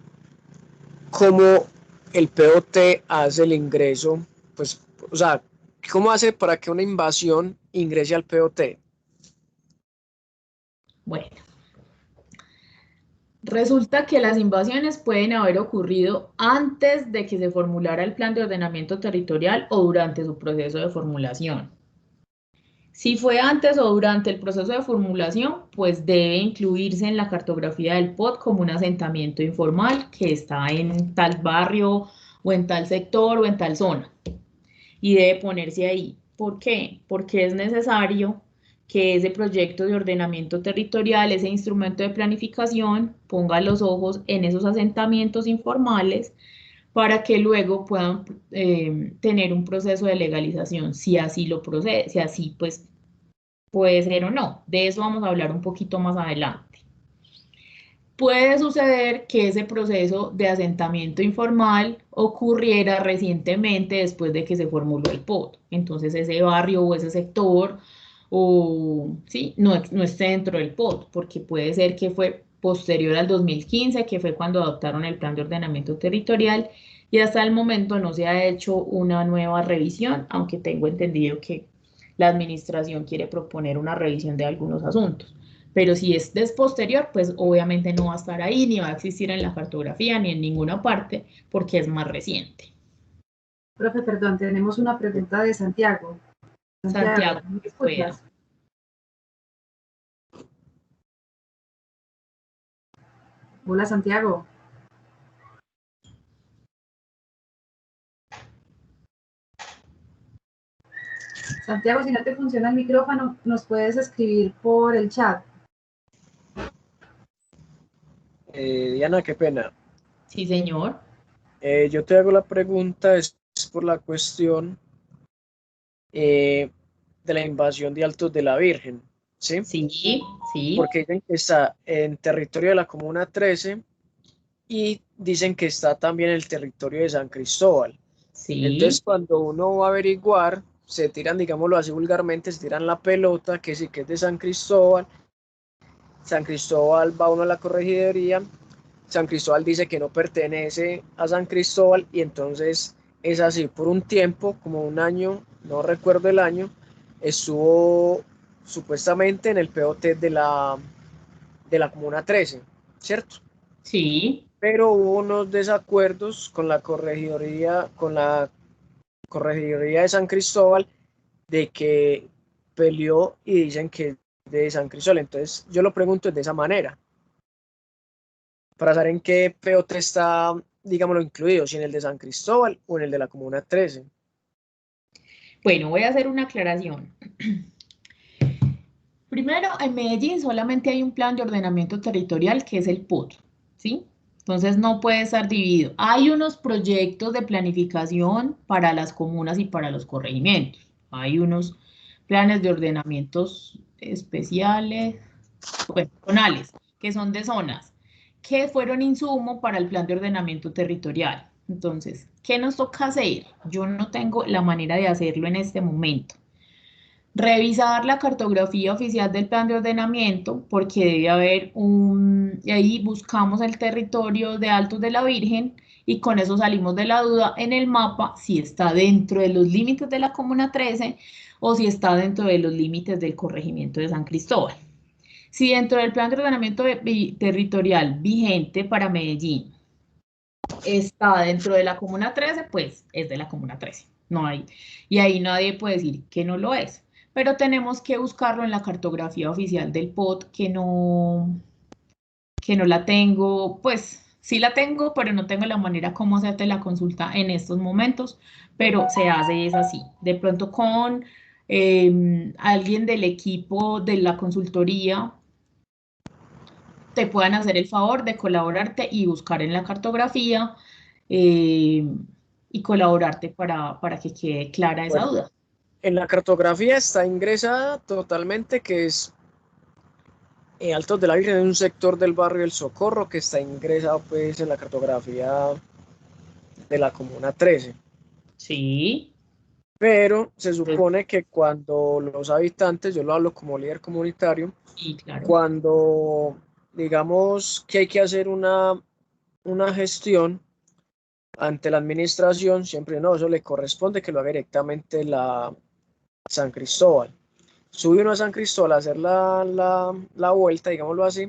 Speaker 5: ¿cómo el POT hace el ingreso? Pues, o sea, ¿cómo hace para que una invasión ingrese al POT?
Speaker 1: Bueno. Resulta que las invasiones pueden haber ocurrido antes de que se formulara el plan de ordenamiento territorial o durante su proceso de formulación. Si fue antes o durante el proceso de formulación, pues debe incluirse en la cartografía del POT como un asentamiento informal que está en tal barrio o en tal sector o en tal zona. Y debe ponerse ahí. ¿Por qué? Porque es necesario que ese proyecto de ordenamiento territorial, ese instrumento de planificación, ponga los ojos en esos asentamientos informales para que luego puedan tener un proceso de legalización, si así lo procede, si así pues puede ser o no. De eso vamos a hablar un poquito más adelante. Puede suceder que ese proceso de asentamiento informal ocurriera recientemente después de que se formuló el POT. Entonces ese barrio o ese sector no esté dentro del POT, porque puede ser que fue posterior al 2015, que fue cuando adoptaron el plan de ordenamiento territorial, y hasta el momento no se ha hecho una nueva revisión, aunque tengo entendido que la administración quiere proponer una revisión de algunos asuntos. Pero si es posterior, pues obviamente no va a estar ahí, ni va a existir en la cartografía, ni en ninguna parte, porque es más reciente.
Speaker 13: Profe, perdón, tenemos una pregunta de Santiago.
Speaker 1: Santiago,
Speaker 13: ¿me escuchas? Hola, Santiago. Santiago, si no te funciona el micrófono, nos puedes escribir por el chat.
Speaker 5: Diana, qué pena.
Speaker 1: Sí, señor.
Speaker 5: Yo te hago la pregunta, es por la cuestión de la invasión de Altos de la Virgen, ¿sí?
Speaker 1: Sí.
Speaker 5: Porque dicen que está en territorio de la Comuna 13 y dicen que está también en el territorio de San Cristóbal.
Speaker 1: Sí.
Speaker 5: Entonces, cuando uno va a averiguar, se tiran, digámoslo así vulgarmente, se tiran la pelota, que sí que es de San Cristóbal va uno a la corregiduría, San Cristóbal dice que no pertenece a San Cristóbal y entonces es así, por un tiempo, como un año, no recuerdo el año, estuvo supuestamente en el POT de la Comuna 13, ¿cierto?
Speaker 1: Sí.
Speaker 5: Pero hubo unos desacuerdos con la corregiduría de San Cristóbal de que peleó y dicen que es de San Cristóbal. Entonces yo lo pregunto de esa manera, para saber en qué POT está, digámoslo, incluido, si en el de San Cristóbal o en el de la Comuna 13.
Speaker 1: Bueno, voy a hacer una aclaración. Primero, en Medellín solamente hay un plan de ordenamiento territorial que es el POT, ¿sí? Entonces no puede estar dividido. Hay unos proyectos de planificación para las comunas y para los corregimientos. Hay unos planes de ordenamientos especiales, bueno, zonales, que son de zonas, que fueron insumo para el plan de ordenamiento territorial. Entonces, ¿qué nos toca hacer? Yo no tengo la manera de hacerlo en este momento. Revisar la cartografía oficial del plan de ordenamiento, porque debe haber y ahí buscamos el territorio de Altos de la Virgen y con eso salimos de la duda en el mapa si está dentro de los límites de la Comuna 13 o si está dentro de los límites del corregimiento de San Cristóbal. Si dentro del plan de ordenamiento territorial vigente para Medellín está dentro de la Comuna 13, pues es de la Comuna 13. No hay. Y ahí nadie puede decir que no lo es. Pero tenemos que buscarlo en la cartografía oficial del POT, que no que no la tengo, pues sí la tengo, pero no tengo la manera como hacerte la consulta en estos momentos, pero se hace es así. De pronto con alguien del equipo de la consultoría te puedan hacer el favor de colaborarte y buscar en la cartografía y colaborarte para que quede clara esa
Speaker 5: Bueno,
Speaker 1: duda.
Speaker 5: en la cartografía está ingresada totalmente que es Altos de la Virgen, es un sector del barrio El Socorro que está ingresado pues en la cartografía de la Comuna 13.
Speaker 1: Sí.
Speaker 5: Pero se supone que cuando los habitantes, yo lo hablo como líder comunitario,
Speaker 1: sí, claro.
Speaker 5: Cuando digamos que hay que hacer una gestión ante la administración, siempre no, eso le corresponde que lo haga directamente la San Cristóbal. Sube uno a San Cristóbal a hacer la vuelta, digámoslo así,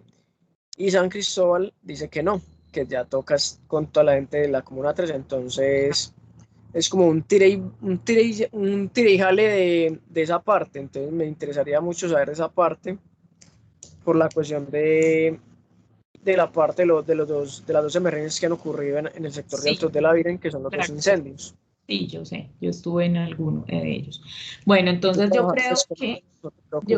Speaker 5: y San Cristóbal dice que no, que ya tocas con toda la gente de la Comuna 3, entonces es como un tire y jale de esa parte, entonces me interesaría mucho saber esa parte por la cuestión de la parte de las dos emergencias que han ocurrido en el sector de Altos de la Virgen, que son los dos incendios.
Speaker 1: Sí, yo sé, yo estuve en alguno de ellos. Bueno, entonces yo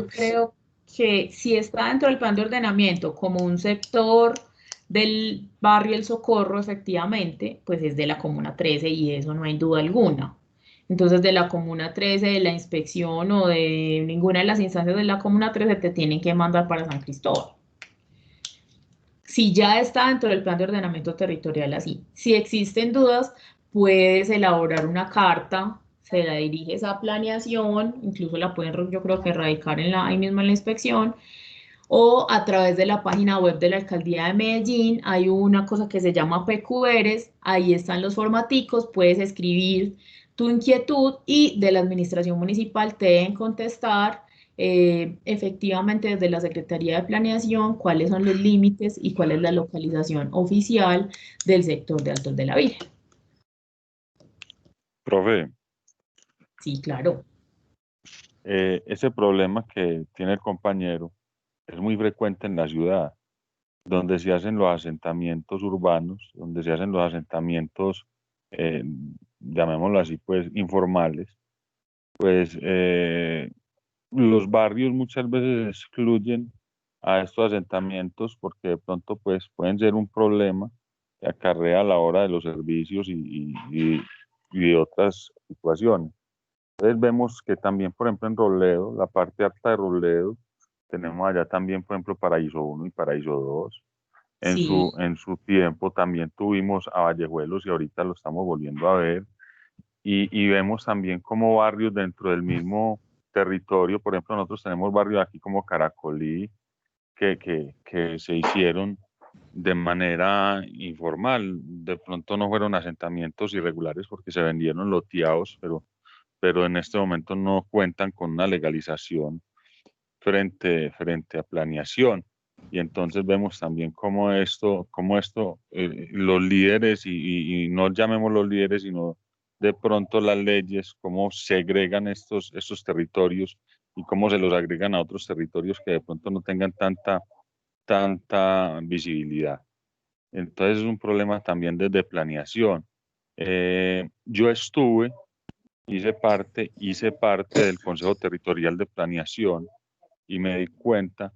Speaker 1: creo que si está dentro del plan de ordenamiento como un sector del barrio El Socorro, efectivamente, pues es de la Comuna 13 y eso no hay duda alguna. Entonces, de la Comuna 13, de la inspección o de ninguna de las instancias de la Comuna 13 te tienen que mandar para San Cristóbal. Si ya está dentro del plan de ordenamiento territorial así. Si existen dudas, puedes elaborar una carta, se la diriges a planeación, incluso la pueden, yo creo que radicar ahí mismo en la inspección, o a través de la página web de la Alcaldía de Medellín, hay una cosa que se llama PQRs, ahí están los formaticos, puedes escribir tu inquietud y de la administración municipal te deben contestar efectivamente desde la Secretaría de Planeación cuáles son los límites y cuál es la localización oficial del sector de Altos de la Virgen.
Speaker 14: Profe.
Speaker 1: Sí, claro.
Speaker 14: Ese problema que tiene el compañero es muy frecuente en la ciudad, donde se hacen los asentamientos urbanos, donde se hacen los asentamientos, llamémoslo así, pues informales, pues los barrios muchas veces excluyen a estos asentamientos porque de pronto pues pueden ser un problema que acarrea a la hora de los servicios y de otras situaciones. Entonces vemos que también, por ejemplo, en Robledo, la parte alta de Robledo, tenemos allá también, por ejemplo, Paraíso 1 y Paraíso 2. En su tiempo también tuvimos a Vallejuelos y ahorita lo estamos volviendo a ver. Y vemos también como barrios dentro del mismo territorio, por ejemplo, nosotros tenemos barrios aquí como Caracolí, que se hicieron de manera informal. De pronto no fueron asentamientos irregulares porque se vendieron loteados, pero en este momento no cuentan con una legalización frente a planeación. Y entonces vemos también cómo esto los líderes, y no llamemos los líderes, sino de pronto las leyes, cómo segregan estos territorios y cómo se los agregan a otros territorios que de pronto no tengan tanta visibilidad. Entonces es un problema también desde planeación. Yo hice parte del Consejo Territorial de Planeación y me di cuenta,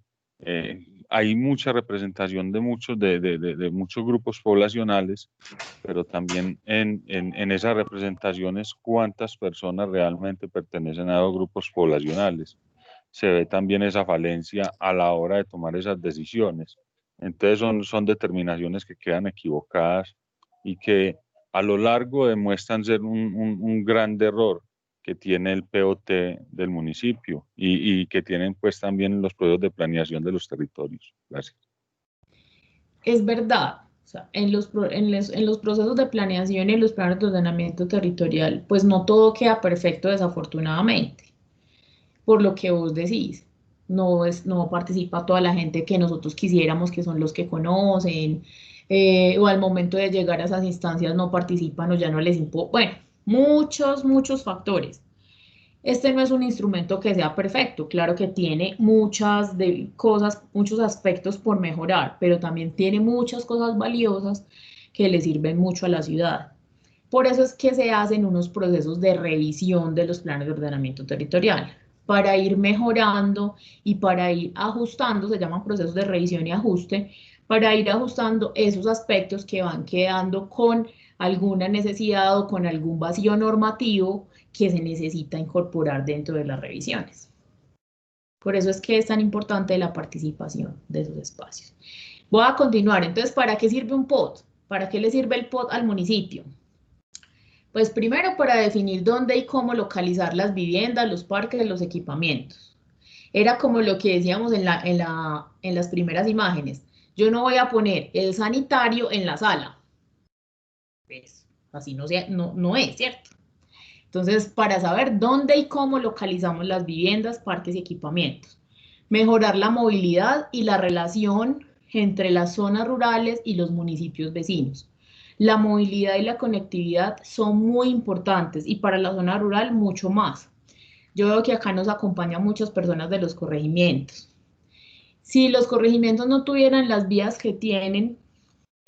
Speaker 14: hay mucha representación de muchos grupos poblacionales, pero también en esas representaciones cuántas personas realmente pertenecen a los grupos poblacionales. Se ve también esa falencia a la hora de tomar esas decisiones. Entonces son determinaciones que quedan equivocadas y que a lo largo demuestran ser un gran error que tiene el POT del municipio y que tienen pues también los procesos de planeación de los territorios. Gracias.
Speaker 1: Es verdad, o sea, en los procesos de planeación y en los planes de ordenamiento territorial, pues no todo queda perfecto desafortunadamente, por lo que vos decís. No participa toda la gente que nosotros quisiéramos, que son los que conocen, o al momento de llegar a esas instancias no participan o ya no les importa. Bueno, muchos factores. Este no es un instrumento que sea perfecto, claro que tiene muchas cosas, muchos aspectos por mejorar, pero también tiene muchas cosas valiosas que le sirven mucho a la ciudad. Por eso es que se hacen unos procesos de revisión de los planes de ordenamiento territorial, para ir mejorando y para ir ajustando, se llaman procesos de revisión y ajuste, para ir ajustando esos aspectos que van quedando con alguna necesidad o con algún vacío normativo que se necesita incorporar dentro de las revisiones. Por eso es que es tan importante la participación de esos espacios. Voy a continuar. Entonces, ¿para qué sirve un POT? ¿Para qué le sirve el POT al municipio? Pues primero para definir dónde y cómo localizar las viviendas, los parques, los equipamientos. Era como lo que decíamos en las primeras imágenes. Yo no voy a poner el sanitario en la sala. Pues, así no es, ¿cierto? Entonces, para saber dónde y cómo localizamos las viviendas, parques y equipamientos. Mejorar la movilidad y la relación entre las zonas rurales y los municipios vecinos. La movilidad y la conectividad son muy importantes y para la zona rural mucho más. Yo veo que acá nos acompañan muchas personas de los corregimientos. Si los corregimientos no tuvieran las vías que tienen,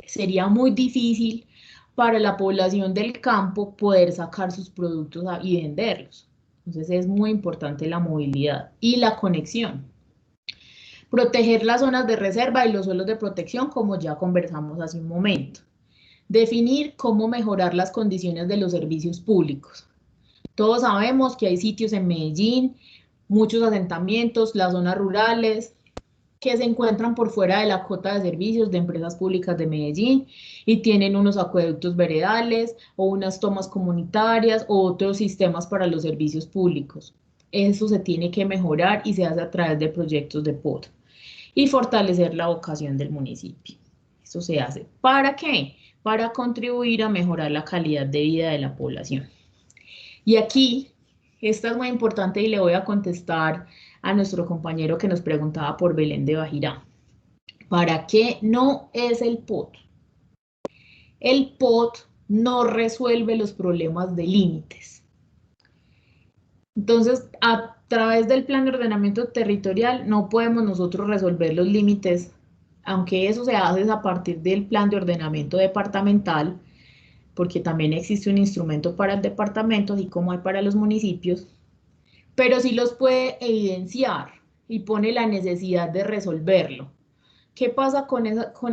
Speaker 1: sería muy difícil para la población del campo poder sacar sus productos y venderlos. Entonces es muy importante la movilidad y la conexión. Proteger las zonas de reserva y los suelos de protección, como ya conversamos hace un momento. Definir cómo mejorar las condiciones de los servicios públicos. Todos sabemos que hay sitios en Medellín, muchos asentamientos, las zonas rurales, que se encuentran por fuera de la cota de servicios de empresas públicas de Medellín y tienen unos acueductos veredales o unas tomas comunitarias o otros sistemas para los servicios públicos. Eso se tiene que mejorar y se hace a través de proyectos de POT. Y fortalecer la vocación del municipio. Eso se hace. ¿Para qué? Para contribuir a mejorar la calidad de vida de la población. Y aquí, esta es muy importante y le voy a contestar a nuestro compañero que nos preguntaba por Belén de Bajirá. ¿Para qué no es el POT? El POT no resuelve los problemas de límites. Entonces, a través del plan de ordenamiento territorial no podemos nosotros resolver los límites, aunque eso se hace a partir del plan de ordenamiento departamental, porque también existe un instrumento para el departamento, así como hay para los municipios, pero sí los puede evidenciar y pone la necesidad de resolverlo. ¿Qué pasa con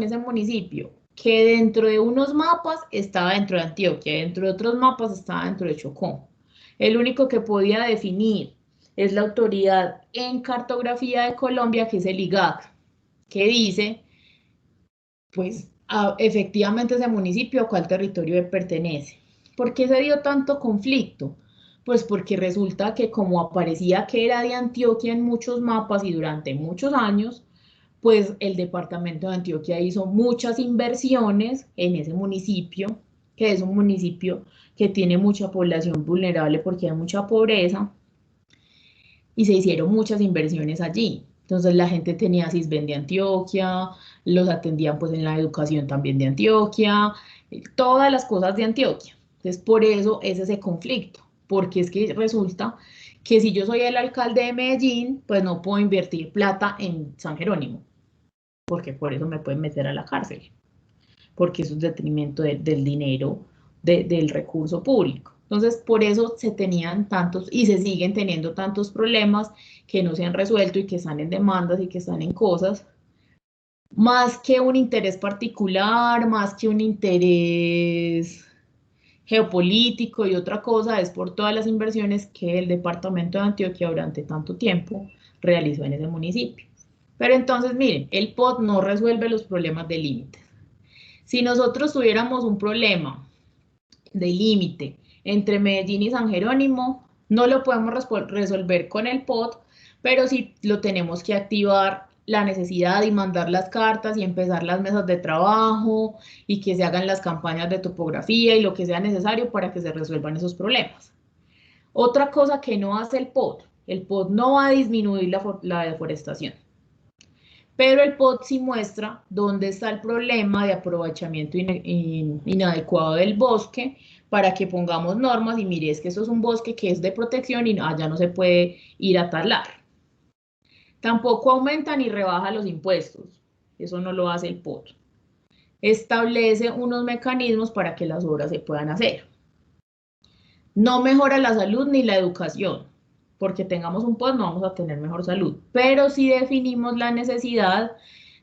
Speaker 1: ese municipio? Que dentro de unos mapas estaba dentro de Antioquia, dentro de otros mapas estaba dentro de Chocó. El único que podía definir es la autoridad en cartografía de Colombia, que es el IGAC, que dice, pues, efectivamente ese municipio a cuál territorio pertenece. ¿Por qué se dio tanto conflicto? Pues porque resulta que como aparecía que era de Antioquia en muchos mapas y durante muchos años, pues el departamento de Antioquia hizo muchas inversiones en ese municipio, que es un municipio que tiene mucha población vulnerable porque hay mucha pobreza, y se hicieron muchas inversiones allí. Entonces la gente tenía CISBEN de Antioquia, los atendían pues en la educación también de Antioquia, todas las cosas de Antioquia. Entonces por eso es ese conflicto, porque es que resulta que si yo soy el alcalde de Medellín, pues no puedo invertir plata en San Jerónimo, porque por eso me pueden meter a la cárcel, porque eso es detrimento del dinero, del recurso público. Entonces, por eso se tenían tantos y se siguen teniendo tantos problemas que no se han resuelto y que están en demandas y que están en cosas, más que un interés particular, más que un interés geopolítico y otra cosa, es por todas las inversiones que el departamento de Antioquia durante tanto tiempo realizó en ese municipio. Pero entonces, miren, el POT no resuelve los problemas de límites. Si nosotros tuviéramos un problema de límite entre Medellín y San Jerónimo, no lo podemos resolver con el POT, pero sí lo tenemos que activar la necesidad de mandar las cartas y empezar las mesas de trabajo y que se hagan las campañas de topografía y lo que sea necesario para que se resuelvan esos problemas. Otra cosa que no hace el POT no va a disminuir la deforestación, Pero el POT sí muestra dónde está el problema de aprovechamiento inadecuado del bosque para que pongamos normas y mire, es que eso es un bosque que es de protección y allá no se puede ir a talar. Tampoco aumenta ni rebaja los impuestos, eso no lo hace el POT. Establece unos mecanismos para que las obras se puedan hacer. No mejora la salud ni la educación, porque tengamos un POT no vamos a tener mejor salud, pero sí definimos la necesidad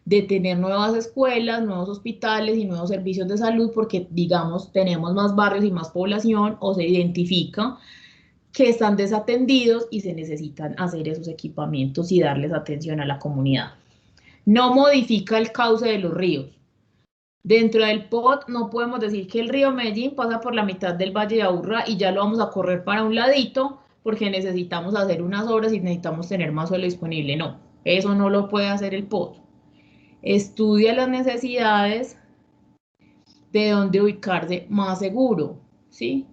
Speaker 1: de tener nuevas escuelas, nuevos hospitales y nuevos servicios de salud, porque digamos tenemos más barrios y más población o se identifica que están desatendidos y se necesitan hacer esos equipamientos y darles atención a la comunidad. No modifica el cauce de los ríos. Dentro del POT no podemos decir que el río Medellín pasa por la mitad del Valle de Aburrá y ya lo vamos a correr para un ladito porque necesitamos hacer unas obras y necesitamos tener más suelo disponible. No, eso no lo puede hacer el POT. Estudia las necesidades de dónde ubicarse más seguro, ¿sí?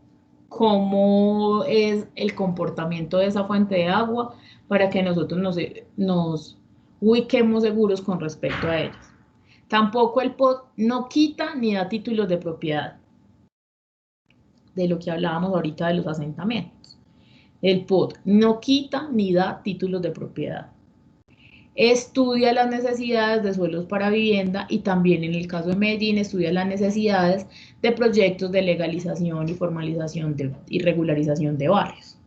Speaker 1: Cómo es el comportamiento de esa fuente de agua para que nosotros nos ubiquemos seguros con respecto a ellas. Tampoco el POT no quita ni da títulos de propiedad, de lo que hablábamos ahorita de los asentamientos. El POT no quita ni da títulos de propiedad. Estudia las necesidades de suelos para vivienda y también en el caso de Medellín estudia las necesidades de proyectos de legalización y formalización y regularización de barrios.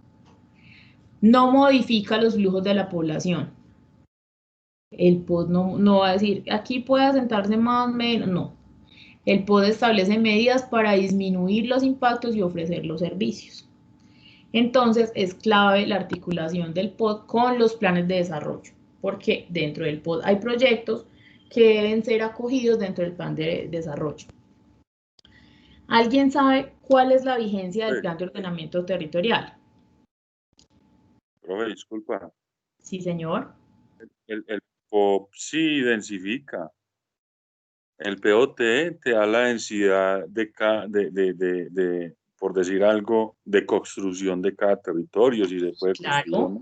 Speaker 1: No modifica los flujos de la población. El POT no va a decir, aquí puede asentarse más o menos, no. El POT establece medidas para disminuir los impactos y ofrecer los servicios. Entonces, es clave la articulación del POT con los planes de desarrollo, porque dentro del POT hay proyectos que deben ser acogidos dentro del plan de desarrollo. ¿Alguien sabe cuál es la vigencia del plan de ordenamiento territorial?
Speaker 14: Profe, disculpa.
Speaker 1: Sí, señor.
Speaker 14: El POP sí densifica. El POT te da la densidad de por decir algo, de construcción de cada territorio, si se puede construir.
Speaker 1: Claro.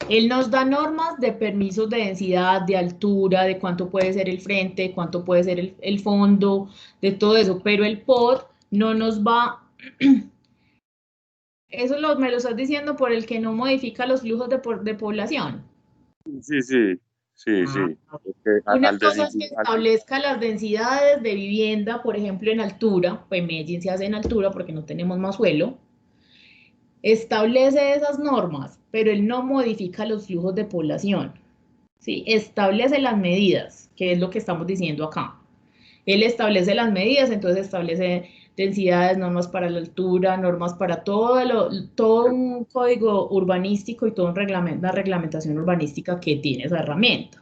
Speaker 1: Él nos da normas de permisos de densidad, de altura, de cuánto puede ser el frente, de cuánto puede ser el fondo, de todo eso, pero el POT no nos va... Eso me lo estás diciendo por el que no modifica los flujos de población.
Speaker 14: Sí.
Speaker 1: Una cosa es que establezca las densidades de vivienda, por ejemplo, en altura, pues Medellín se hace en altura porque no tenemos más suelo. Establece esas normas, pero él no modifica los flujos de población. ¿Sí? Establece las medidas, que es lo que estamos diciendo acá. Él establece las medidas, entonces establece densidades, normas para la altura, normas para todo un código urbanístico y toda una reglamentación urbanística que tiene esa herramienta.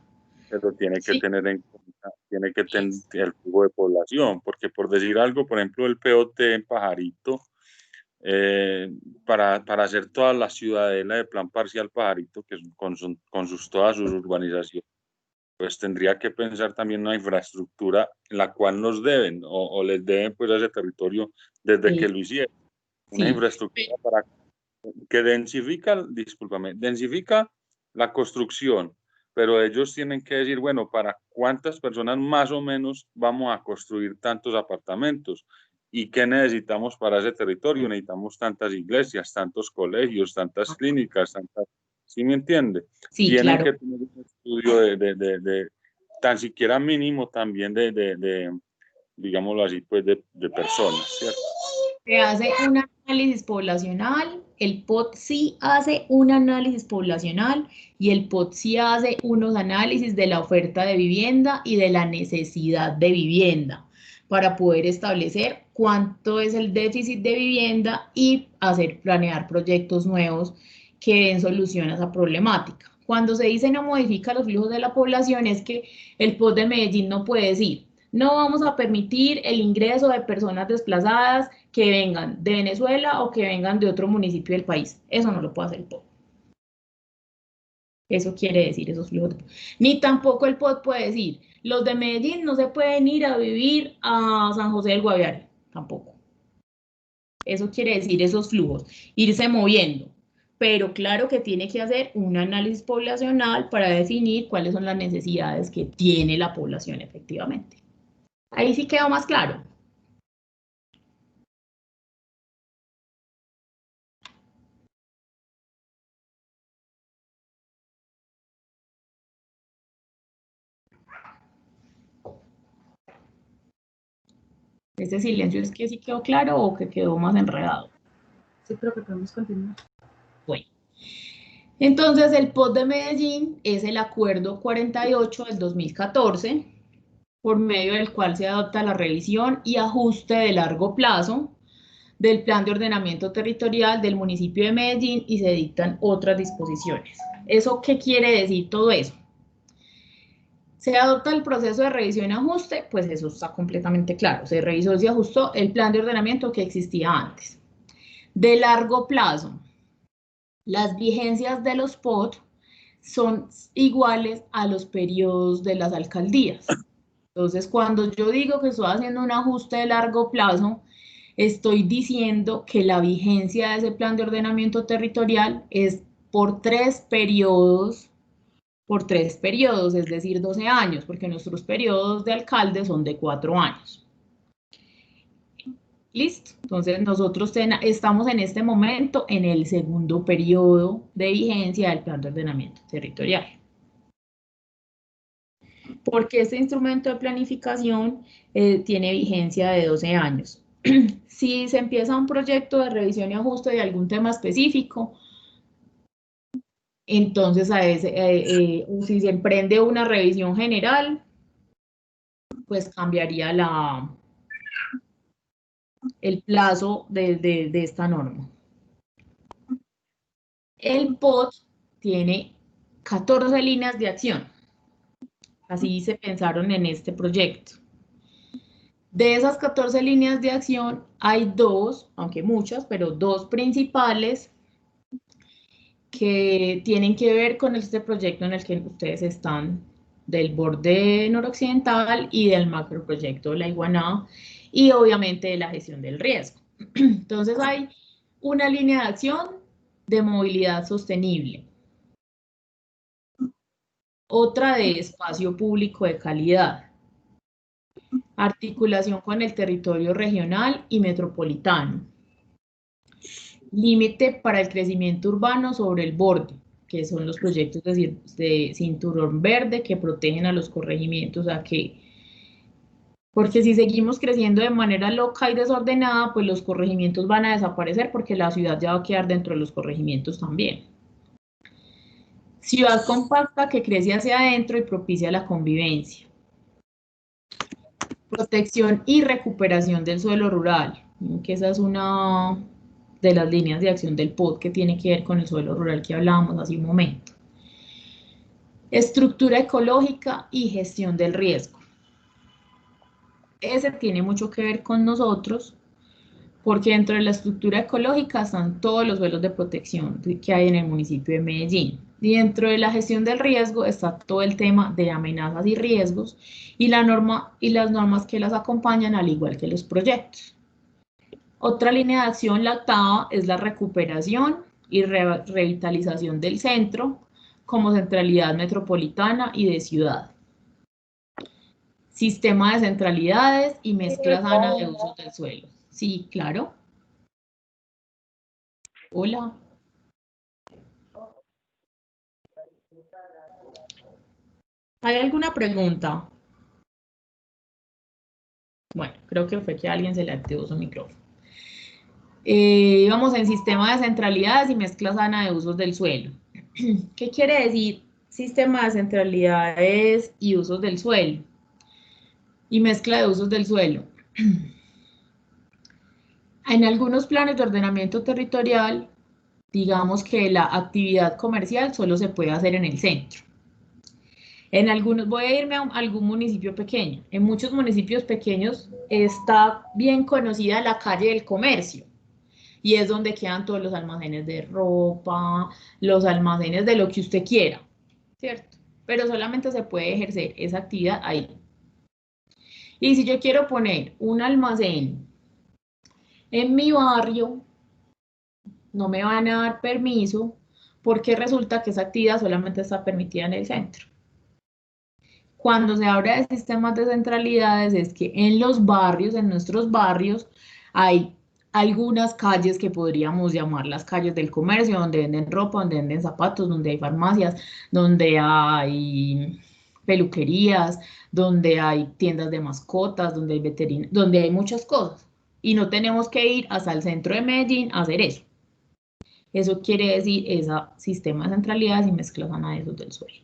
Speaker 14: Pero tiene que tener en cuenta, tiene que tener el flujo de población, porque por decir algo, por ejemplo, el POT en Pajarito, para hacer toda la ciudadela de plan parcial Pajarito, que todas sus urbanizaciones, pues tendría que pensar también una infraestructura en la cual nos deben o les deben pues a ese territorio desde que lo hicieron. Una infraestructura para que densifica la construcción, pero ellos tienen que decir, bueno, ¿para cuántas personas más o menos vamos a construir tantos apartamentos? ¿Y qué necesitamos para ese territorio? Necesitamos tantas iglesias, tantos colegios, tantas clínicas, tantas... ¿Sí me entiende?
Speaker 1: Sí,
Speaker 14: tienen
Speaker 1: claro.
Speaker 14: que tener un estudio de tan siquiera mínimo también digámoslo así, pues de personas, ¿cierto?
Speaker 1: Se hace un análisis poblacional, el POT sí hace un análisis poblacional y el POT sí hace unos análisis de la oferta de vivienda y de la necesidad de vivienda para poder establecer cuánto es el déficit de vivienda y planear proyectos nuevos que den solución a esa problemática. Cuando se dice no modifica los flujos de la población es que el POT de Medellín no puede decir no vamos a permitir el ingreso de personas desplazadas que vengan de Venezuela o que vengan de otro municipio del país. Eso no lo puede hacer el POT. Eso quiere decir esos flujos. Ni tampoco el POT puede decir, los de Medellín no se pueden ir a vivir a San José del Guaviare. Tampoco. Eso quiere decir esos flujos, irse moviendo. pero claro que tiene que hacer un análisis poblacional para definir cuáles son las necesidades que tiene la población efectivamente. Ahí sí quedó más claro. ¿Ese silencio es que sí quedó claro o que quedó más enredado?
Speaker 13: Sí, creo que podemos continuar.
Speaker 1: Bueno. Entonces, el POT de Medellín es el Acuerdo 48 del 2014, por medio del cual se adopta la revisión y ajuste de largo plazo del Plan de Ordenamiento Territorial del municipio de Medellín y se dictan otras disposiciones. ¿Eso qué quiere decir todo eso? ¿Se adopta el proceso de revisión y ajuste? Pues eso está completamente claro. Se revisó y se ajustó el plan de ordenamiento que existía antes. De largo plazo, las vigencias de los POT son iguales a los periodos de las alcaldías. Entonces, cuando yo digo que estoy haciendo un ajuste de largo plazo, estoy diciendo que la vigencia de ese plan de ordenamiento territorial es por 3 periodos, es decir, 12 años, porque nuestros periodos de alcalde son de 4 años. Listo. Entonces, nosotros estamos en este momento en el segundo periodo de vigencia del plan de ordenamiento territorial. Porque este instrumento de planificación tiene vigencia de 12 años. Si se empieza un proyecto de revisión y ajuste de algún tema específico, entonces si se emprende una revisión general, pues cambiaría el plazo de esta norma. El POT tiene 14 líneas de acción. Así se pensaron en este proyecto. De esas 14 líneas de acción hay 2, aunque muchas, pero 2 principales que tienen que ver con este proyecto en el que ustedes están, del borde noroccidental y del macroproyecto de La Iguaná, y obviamente de la gestión del riesgo. Entonces hay una línea de acción de movilidad sostenible, otra de espacio público de calidad, articulación con el territorio regional y metropolitano, límite para el crecimiento urbano sobre el borde, que son los proyectos de cinturón verde que protegen a los corregimientos, porque si seguimos creciendo de manera loca y desordenada, pues los corregimientos van a desaparecer porque la ciudad ya va a quedar dentro de los corregimientos también. Ciudad compacta que crece hacia adentro y propicia la convivencia. Protección y recuperación del suelo rural, que esa es una de las líneas de acción del POT que tiene que ver con el suelo rural que hablábamos hace un momento. Estructura ecológica y gestión del riesgo. Ese tiene mucho que ver con nosotros, porque dentro de la estructura ecológica están todos los suelos de protección que hay en el municipio de Medellín. Y dentro de la gestión del riesgo está todo el tema de amenazas y riesgos y las normas que las acompañan, al igual que los proyectos. Otra línea de acción, la octava, es la recuperación y revitalización del centro como centralidad metropolitana y de ciudad. Sistema de centralidades y mezcla sana de usos del suelo. Sí, claro. Hola. ¿Hay alguna pregunta? Bueno, creo que fue que a alguien se le activó su micrófono. Vamos en sistema de centralidades y mezcla sana de usos del suelo. ¿Qué quiere decir sistema de centralidades y usos del suelo? Y mezcla de usos del suelo. En algunos planes de ordenamiento territorial, digamos que la actividad comercial solo se puede hacer en el centro. En algunos, voy a irme a algún municipio pequeño. En muchos municipios pequeños está bien conocida la calle del comercio. Y es donde quedan todos los almacenes de ropa, los almacenes de lo que usted quiera, ¿cierto? Pero solamente se puede ejercer esa actividad ahí. Y si yo quiero poner un almacén en mi barrio, no me van a dar permiso porque resulta que esa actividad solamente está permitida en el centro. Cuando se habla de sistemas de centralidades es que en los barrios, en nuestros barrios, hay algunas calles que podríamos llamar las calles del comercio, donde venden ropa, donde venden zapatos, donde hay farmacias, donde hay peluquerías, donde hay tiendas de mascotas, donde hay donde hay muchas cosas. Y no tenemos que ir hasta el centro de Medellín a hacer eso. Eso quiere decir ese sistema de centralidades y mezclas esos del suelo.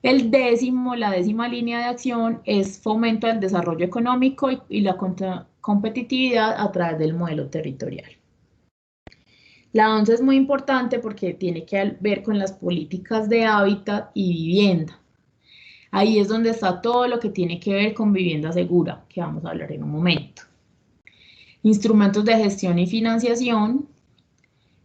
Speaker 1: La décima línea de acción es fomento del desarrollo económico y la competitividad a través del modelo territorial. La 11 es muy importante porque tiene que ver con las políticas de hábitat y vivienda. Ahí es donde está todo lo que tiene que ver con vivienda segura, que vamos a hablar en un momento. Instrumentos de gestión y financiación,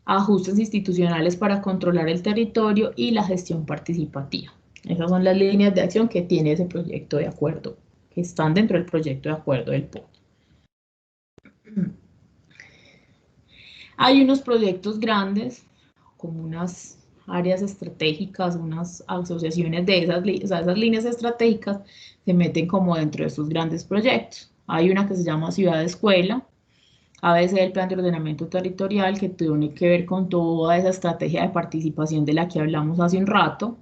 Speaker 1: ajustes institucionales para controlar el territorio y la gestión participativa. Esas son las líneas de acción que tiene ese proyecto de acuerdo, que están dentro del proyecto de acuerdo del POT. Hay unos proyectos grandes, como unas áreas estratégicas, unas asociaciones de esas líneas estratégicas se meten como dentro de estos grandes proyectos. Hay una que se llama Ciudad Escuela, ABC el Plan de Ordenamiento Territorial, que tiene que ver con toda esa estrategia de participación de la que hablamos hace un rato.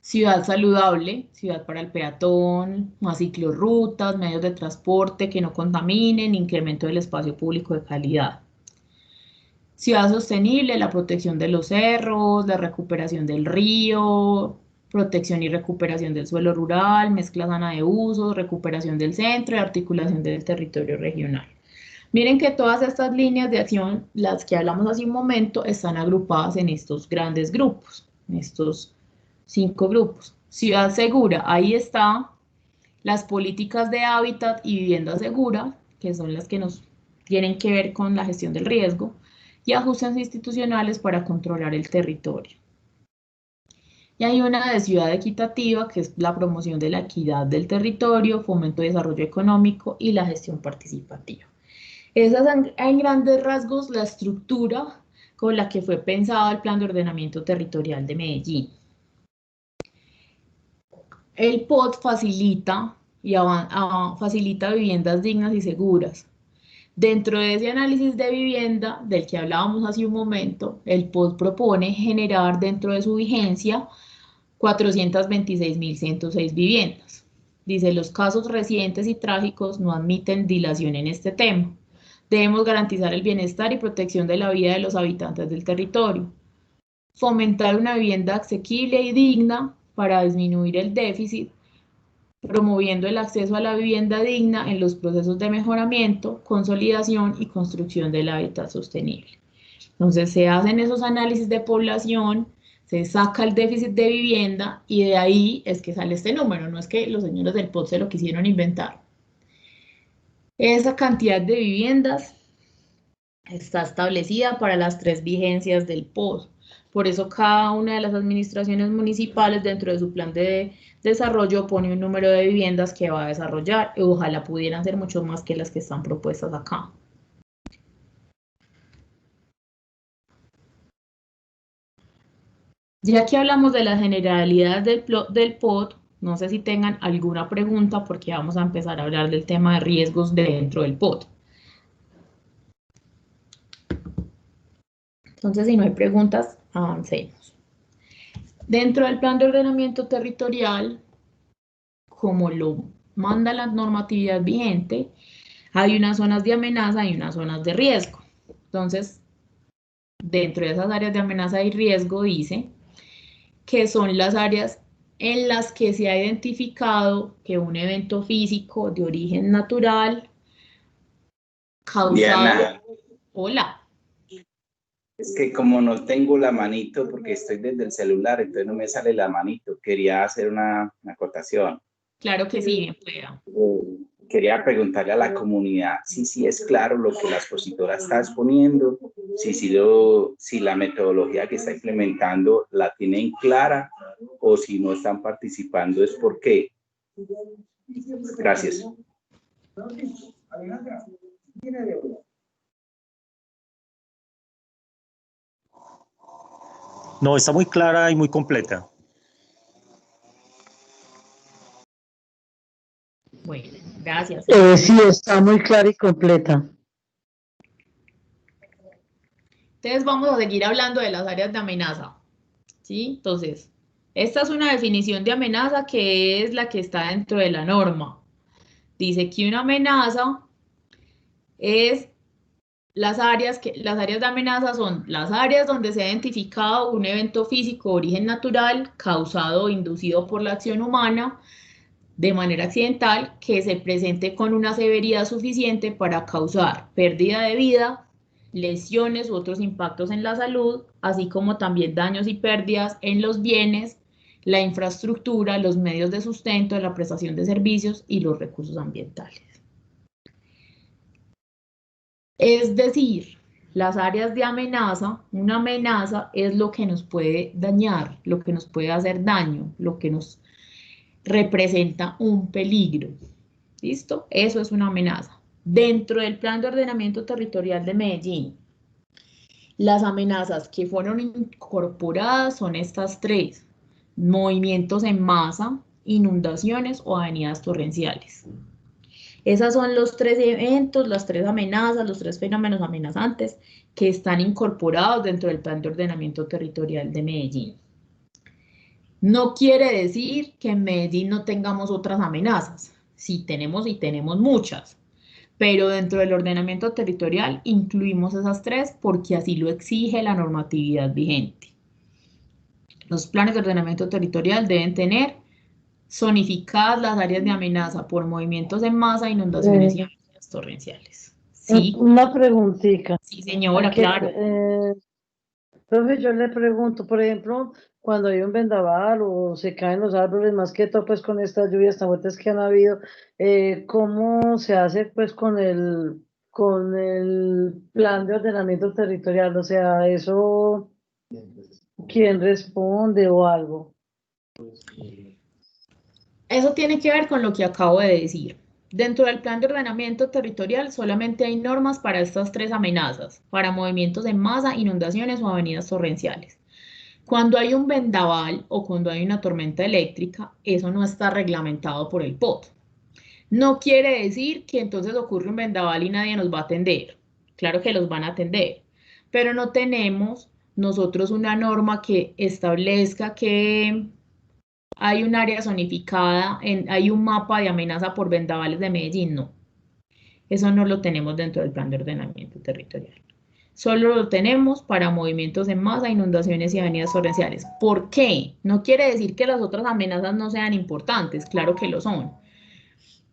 Speaker 1: Ciudad saludable, ciudad para el peatón, más ciclorrutas, medios de transporte que no contaminen, incremento del espacio público de calidad. Ciudad sostenible, la protección de los cerros, la recuperación del río, protección y recuperación del suelo rural, mezcla sana de usos, recuperación del centro y articulación del territorio regional. Miren que todas estas líneas de acción, las que hablamos hace un momento, están agrupadas en estos grandes grupos, en estos 5 grupos. Ciudad segura, ahí está las políticas de hábitat y vivienda segura, que son las que nos tienen que ver con la gestión del riesgo, y ajustes institucionales para controlar el territorio. Y hay una de ciudad equitativa, que es la promoción de la equidad del territorio, fomento de desarrollo económico y la gestión participativa. Esa es en grandes rasgos la estructura con la que fue pensado el Plan de Ordenamiento Territorial de Medellín. El POT facilita viviendas dignas y seguras. Dentro de ese análisis de vivienda del que hablábamos hace un momento, el POT propone generar dentro de su vigencia 426.106 viviendas. Dice, los casos recientes y trágicos no admiten dilación en este tema. Debemos garantizar el bienestar y protección de la vida de los habitantes del territorio. Fomentar una vivienda asequible y digna para disminuir el déficit, promoviendo el acceso a la vivienda digna en los procesos de mejoramiento, consolidación y construcción del hábitat sostenible. Entonces se hacen esos análisis de población, se saca el déficit de vivienda y de ahí es que sale este número, no es que los señores del POT se lo quisieron inventar. Esa cantidad de viviendas está establecida para las 3 vigencias del POT. Por eso cada una de las administraciones municipales dentro de su plan de desarrollo pone un número de viviendas que va a desarrollar y ojalá pudieran ser mucho más que las que están propuestas acá. Ya que hablamos de las generalidades del POT, no sé si tengan alguna pregunta porque vamos a empezar a hablar del tema de riesgos dentro del POT. Entonces, si no hay preguntas, avancemos. Dentro del plan de ordenamiento territorial, como lo manda la normatividad vigente, hay unas zonas de amenaza y unas zonas de riesgo. Entonces, dentro de esas áreas de amenaza y riesgo dice que son las áreas en las que se ha identificado que un evento físico de origen natural causado...
Speaker 16: Diana.
Speaker 1: Hola.
Speaker 16: Es que como no tengo la manito, porque estoy desde el celular, entonces no me sale la manito. Quería hacer una acotación.
Speaker 1: Claro que sí, bien pueda.
Speaker 16: Quería preguntarle a la comunidad si es claro lo que la expositora está exponiendo, si la metodología que está implementando la tienen clara o si no están participando es por qué. Gracias.
Speaker 8: No, está muy clara y muy completa.
Speaker 1: Bueno, gracias.
Speaker 3: Sí, está muy clara y completa.
Speaker 1: Entonces vamos a seguir hablando de las áreas de amenaza, ¿sí? Entonces, esta es una definición de amenaza que es la que está dentro de la norma. Dice que una amenaza es las áreas de amenaza son las áreas donde se ha identificado un evento físico de origen natural causado o inducido por la acción humana de manera accidental que se presente con una severidad suficiente para causar pérdida de vida, lesiones u otros impactos en la salud, así como también daños y pérdidas en los bienes, la infraestructura, los medios de sustento, la prestación de servicios y los recursos ambientales. Es decir, las áreas de amenaza, una amenaza es lo que nos puede dañar, lo que nos puede hacer daño, lo que nos representa un peligro. ¿Listo? Eso es una amenaza. Dentro del Plan de Ordenamiento Territorial de Medellín, las amenazas que fueron incorporadas son estas tres: movimientos en masa, inundaciones o avenidas torrenciales. Esos son los tres eventos, las tres amenazas, los tres fenómenos amenazantes que están incorporados dentro del Plan de Ordenamiento Territorial de Medellín. No quiere decir que en Medellín no tengamos otras amenazas. Sí tenemos y tenemos muchas, pero dentro del ordenamiento territorial incluimos esas tres porque así lo exige la normatividad vigente. Los planes de ordenamiento territorial deben tener zonificadas las áreas de amenaza por movimientos en masa, inundaciones y avenidas torrenciales. ¿Sí?
Speaker 3: Una preguntita.
Speaker 1: Sí, señora, claro.
Speaker 3: Profe, yo le pregunto, por ejemplo, cuando hay un vendaval o se caen los árboles, más que todo pues con estas lluvias tan fuertes que han habido, ¿cómo se hace pues con el plan de ordenamiento territorial? O sea, eso, ¿quién responde o algo?
Speaker 1: Eso tiene que ver con lo que acabo de decir. Dentro del plan de ordenamiento territorial solamente hay normas para estas tres amenazas, para movimientos en masa, inundaciones o avenidas torrenciales. Cuando hay un vendaval o cuando hay una tormenta eléctrica, eso no está reglamentado por el POT. No quiere decir que entonces ocurre un vendaval y nadie nos va a atender. Claro que los van a atender, pero no tenemos nosotros una norma que establezca que hay un área zonificada, hay un mapa de amenaza por vendavales de Medellín, no. Eso no lo tenemos dentro del plan de ordenamiento territorial. Solo lo tenemos para movimientos en masa, inundaciones y avenidas torrenciales. ¿Por qué? No quiere decir que las otras amenazas no sean importantes, claro que lo son.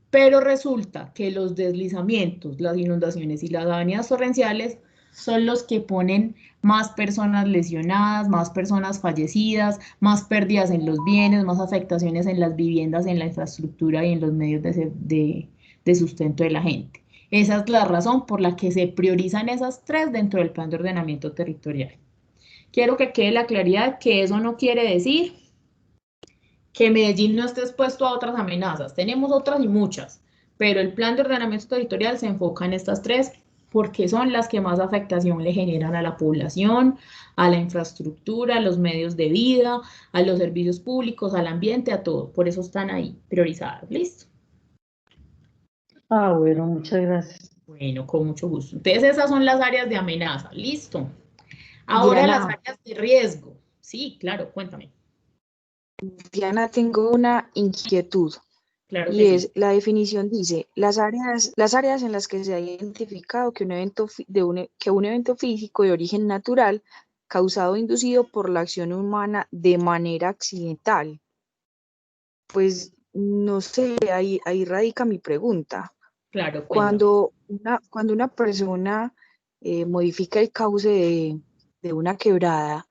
Speaker 1: Pero resulta que los deslizamientos, las inundaciones y las avenidas torrenciales son los que ponen más personas lesionadas, más personas fallecidas, más pérdidas en los bienes, más afectaciones en las viviendas, en la infraestructura y en los medios de sustento de la gente. Esa es la razón por la que se priorizan esas tres dentro del plan de ordenamiento territorial. Quiero que quede la claridad que eso no quiere decir que Medellín no esté expuesto a otras amenazas. Tenemos otras y muchas, pero el plan de ordenamiento territorial se enfoca en estas tres porque son las que más afectación le generan a la población, a la infraestructura, a los medios de vida, a los servicios públicos, al ambiente, a todo. Por eso están ahí priorizados. ¿Listo?
Speaker 3: Ah, bueno, muchas gracias.
Speaker 1: Bueno, con mucho gusto. Entonces esas son las áreas de amenaza. ¿Listo? Ahora
Speaker 12: Diana.
Speaker 1: las áreas de riesgo. Sí, claro, cuéntame.
Speaker 12: Diana, tengo una inquietud.
Speaker 1: Claro
Speaker 12: Y
Speaker 1: que
Speaker 12: es,
Speaker 1: sí.
Speaker 12: la definición dice, las áreas en las que se ha identificado que un evento físico de origen natural causado o inducido por la acción humana de manera accidental. Pues no sé, ahí radica mi pregunta.
Speaker 1: Claro,
Speaker 12: Cuando una persona modifica el cauce de una quebrada,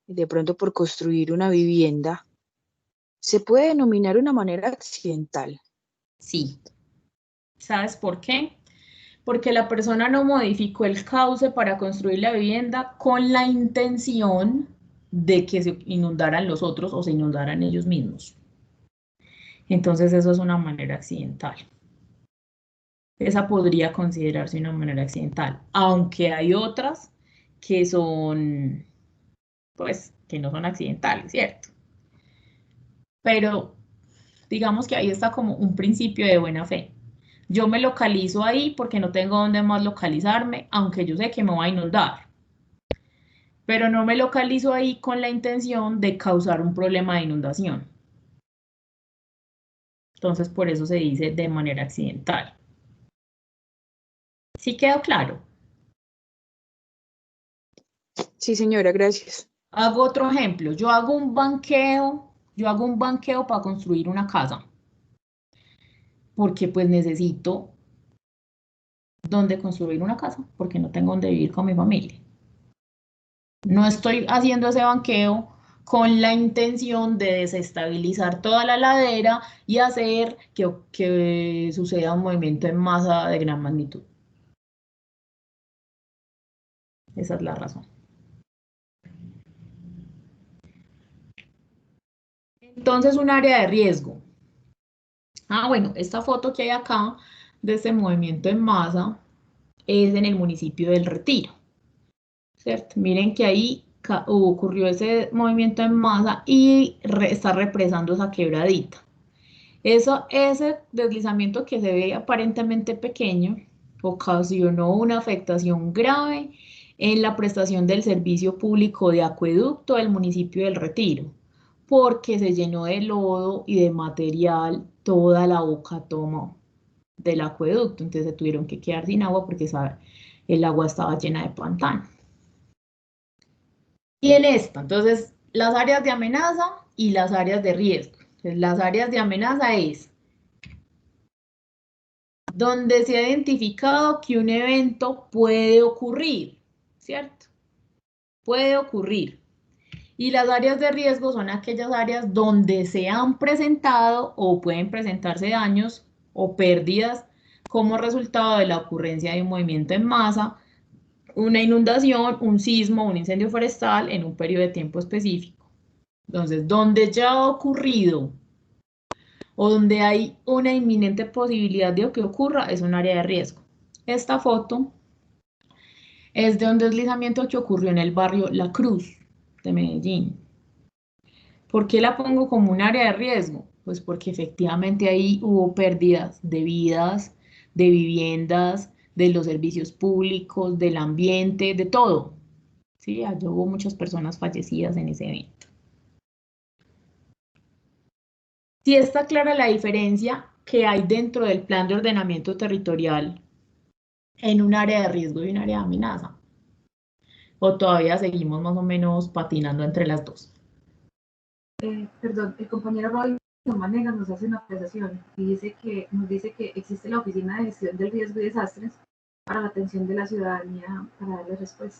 Speaker 12: de pronto por construir una vivienda, ¿se puede denominar una manera accidental?
Speaker 1: Sí. ¿Sabes por qué? Porque la persona no modificó el cauce para construir la vivienda con la intención de que se inundaran los otros o se inundaran ellos mismos. Entonces eso es una manera accidental. Esa podría considerarse una manera accidental, aunque hay otras que son pues, que no son accidentales, ¿cierto? Pero digamos que ahí está como un principio de buena fe. Yo me localizo ahí porque no tengo dónde más localizarme, aunque yo sé que me va a inundar. Pero no me localizo ahí con la intención de causar un problema de inundación. Entonces, por eso se dice de manera accidental. ¿Sí quedó claro?
Speaker 12: Sí, señora, gracias.
Speaker 1: Hago otro ejemplo. Yo hago un banqueo para construir una casa. Porque pues necesito dónde construir una casa, porque no tengo dónde vivir con mi familia. No estoy haciendo ese banqueo con la intención de desestabilizar toda la ladera y hacer que suceda un movimiento en masa de gran magnitud. Esa es la razón. Entonces, un área de riesgo. Bueno, esta foto que hay acá de este movimiento en masa es en el municipio del Retiro, ¿cierto? Miren que ahí ocurrió ese movimiento en masa y está represando esa quebradita. Ese deslizamiento que se ve aparentemente pequeño ocasionó una afectación grave en la prestación del servicio público de acueducto del municipio del Retiro, porque se llenó de lodo y de material toda la boca toma del acueducto, entonces se tuvieron que quedar sin agua porque el agua estaba llena de pantano. Y en esta, entonces, las áreas de amenaza y las áreas de riesgo. Entonces, las áreas de amenaza es donde se ha identificado que un evento puede ocurrir, ¿cierto? Puede ocurrir. Y las áreas de riesgo son aquellas áreas donde se han presentado o pueden presentarse daños o pérdidas como resultado de la ocurrencia de un movimiento en masa, una inundación, un sismo, un incendio forestal en un periodo de tiempo específico. Entonces, donde ya ha ocurrido o donde hay una inminente posibilidad de que ocurra, es un área de riesgo. Esta foto es de un deslizamiento que ocurrió en el barrio La Cruz de Medellín. ¿Por qué la pongo como un área de riesgo? Pues porque efectivamente ahí hubo pérdidas de vidas, de viviendas, de los servicios públicos, del ambiente, de todo. Sí, allí hubo muchas personas fallecidas en ese evento. Sí está clara la diferencia que hay dentro del plan de ordenamiento territorial en un área de riesgo y un área de amenaza. ¿O todavía seguimos más o menos patinando entre las dos?
Speaker 13: Perdón, el compañero Roy Manegas nos hace una apreciación y nos dice que existe la Oficina de Gestión del Riesgo y Desastres para la atención de la ciudadanía para darle respuesta.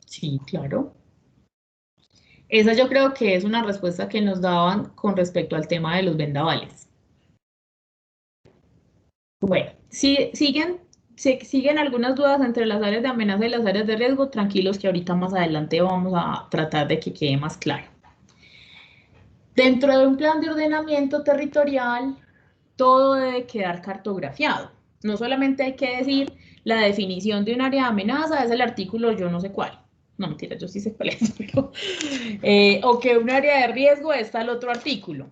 Speaker 1: Sí, claro. Esa yo creo que es una respuesta que nos daban con respecto al tema de los vendavales. Bueno, si siguen algunas dudas entre las áreas de amenaza y las áreas de riesgo, tranquilos que ahorita más adelante vamos a tratar de que quede más claro. Dentro de un plan de ordenamiento territorial, todo debe quedar cartografiado. No solamente hay que decir la definición de un área de amenaza, es el artículo yo no sé cuál. No, mentira, yo sí sé cuál es. Pero, o que un área de riesgo está el otro artículo.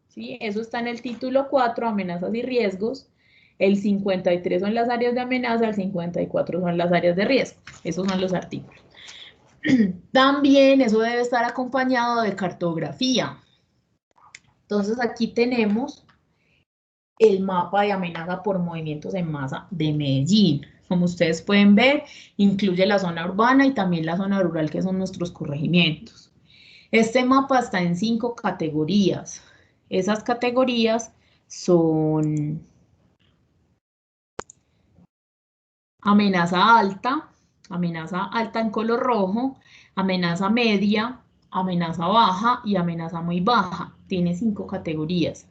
Speaker 1: ¿Sí? Eso está en el título 4, amenazas y riesgos. El 53 son las áreas de amenaza, el 54 son las áreas de riesgo. Esos son los artículos. También eso debe estar acompañado de cartografía. Entonces aquí tenemos el mapa de amenaza por movimientos en masa de Medellín. Como ustedes pueden ver, incluye la zona urbana y también la zona rural, que son nuestros corregimientos. Este mapa está en 5 categorías. Esas categorías son amenaza alta en color rojo, amenaza media, amenaza baja y amenaza muy baja. Tiene 5 categorías.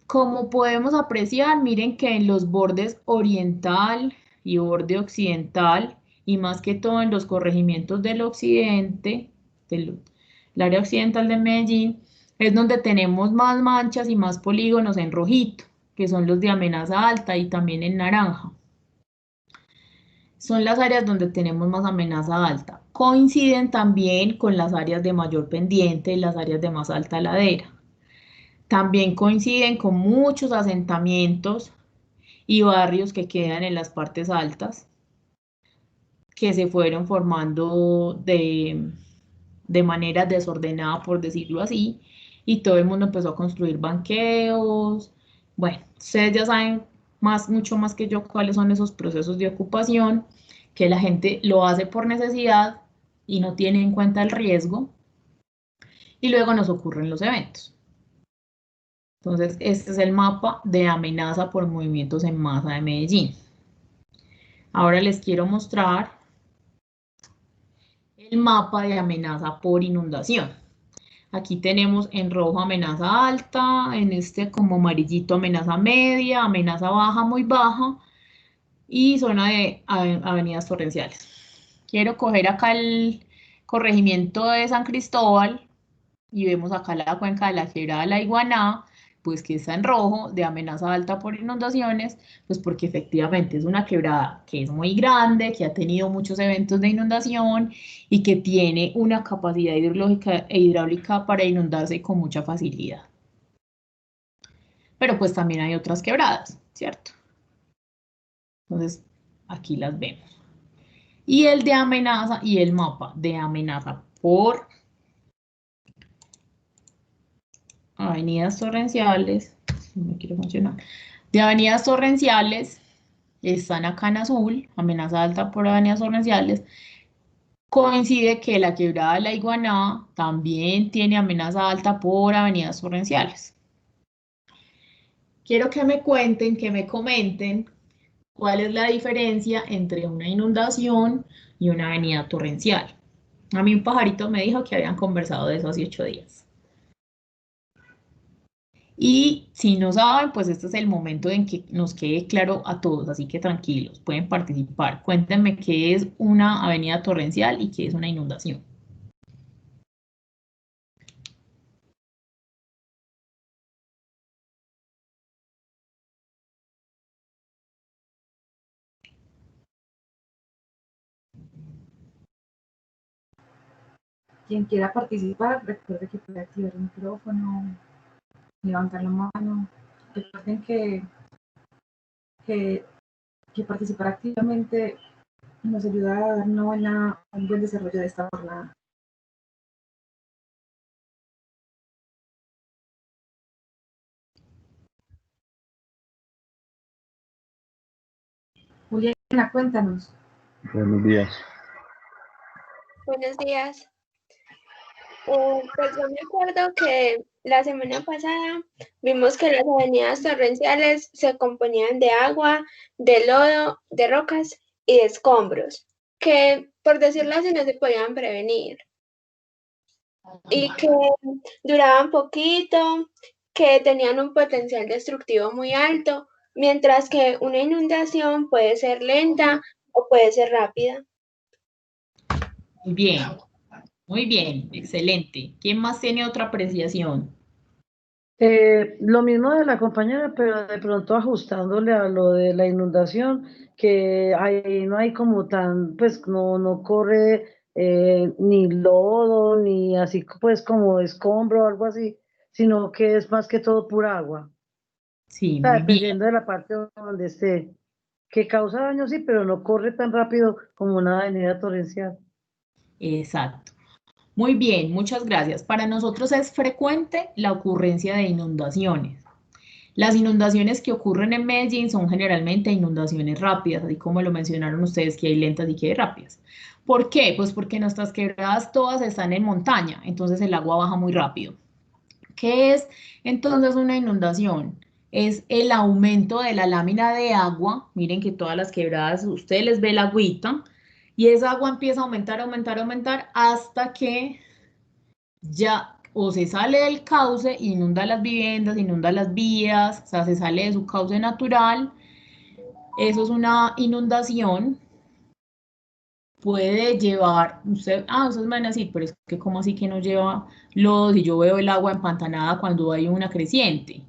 Speaker 1: Como podemos apreciar, miren que en los bordes oriental y borde occidental, y más que todo en los corregimientos del occidente, del área occidental de Medellín, es donde tenemos más manchas y más polígonos en rojito, que son los de amenaza alta y también en naranja. son las áreas donde tenemos más amenaza alta. Coinciden también con las áreas de mayor pendiente y las áreas de más alta ladera. También coinciden con muchos asentamientos y barrios que quedan en las partes altas, que se fueron formando de manera desordenada, por decirlo así, y todo el mundo empezó a construir banqueos. Bueno, ustedes ya saben mucho más que yo cuáles son esos procesos de ocupación, que la gente lo hace por necesidad y no tiene en cuenta el riesgo, y luego nos ocurren los eventos. Entonces, este es el mapa de amenaza por movimientos en masa de Medellín. Ahora les quiero mostrar el mapa de amenaza por inundación. Aquí tenemos en rojo amenaza alta, en este como amarillito amenaza media, amenaza baja, muy baja, y zona de avenidas torrenciales. Quiero coger acá el corregimiento de San Cristóbal y vemos acá la cuenca de la quebrada de la Iguaná, pues que está en rojo, de amenaza alta por inundaciones, pues porque efectivamente es una quebrada que es muy grande, que ha tenido muchos eventos de inundación y que tiene una capacidad hidrológica e hidráulica para inundarse con mucha facilidad. Pero pues también hay otras quebradas, ¿cierto? Entonces, aquí las vemos. Y el de amenaza y el mapa de amenaza por avenidas torrenciales, no quiero funcionar, de avenidas torrenciales, están acá en azul, amenaza alta por avenidas torrenciales. Coincide que la quebrada de la Iguaná también tiene amenaza alta por avenidas torrenciales. Quiero que me cuenten, que me comenten cuál es la diferencia entre una inundación y una avenida torrencial. A mí un pajarito me dijo que habían conversado de eso hace 8 días. Y si no saben, pues este es el momento en que nos quede claro a todos, así que tranquilos, pueden participar. Cuéntenme qué es una avenida torrencial y qué es una inundación.
Speaker 13: Quien quiera participar, recuerde que puede activar el micrófono, levantar la mano. Recuerden que participar activamente nos ayuda a dar un buen desarrollo de esta jornada. Juliana, cuéntanos.
Speaker 9: Buenos días.
Speaker 17: Buenos días. Pues yo me acuerdo que la semana pasada vimos que las avenidas torrenciales se componían de agua, de lodo, de rocas y de escombros, que por decirlo así no se podían prevenir. Y que duraban poquito, que tenían un potencial destructivo muy alto, mientras que una inundación puede ser lenta o puede ser rápida.
Speaker 1: Muy bien, excelente. ¿Quién más tiene otra apreciación?
Speaker 3: Lo mismo de la compañera, pero de pronto ajustándole a lo de la inundación, que ahí no hay como tan, pues no corre ni lodo, ni así pues como escombro o algo así, sino que es más que todo pura agua.
Speaker 1: Sí,
Speaker 3: O sea,
Speaker 1: muy bien.
Speaker 3: dependiendo de la parte donde esté, que causa daño, sí, pero no corre tan rápido como una avenida torrencial.
Speaker 1: Exacto. Muy bien, muchas gracias. Para nosotros es frecuente la ocurrencia de inundaciones. Las inundaciones que ocurren en Medellín son generalmente inundaciones rápidas, así como lo mencionaron ustedes, que hay lentas y que hay rápidas. ¿Por qué? Pues porque nuestras quebradas todas están en montaña, entonces el agua baja muy rápido. ¿Qué es entonces una inundación? Es el aumento de la lámina de agua. Miren que todas las quebradas, ustedes les ve la agüita, y esa agua empieza a aumentar, aumentar, aumentar, hasta que ya o se sale del cauce, inunda las viviendas, inunda las vías, o sea, se sale de su cauce natural. Eso es una inundación. Puede llevar, ustedes me van a decir, pero es que como así que no lleva lodo si yo veo el agua empantanada cuando hay una creciente.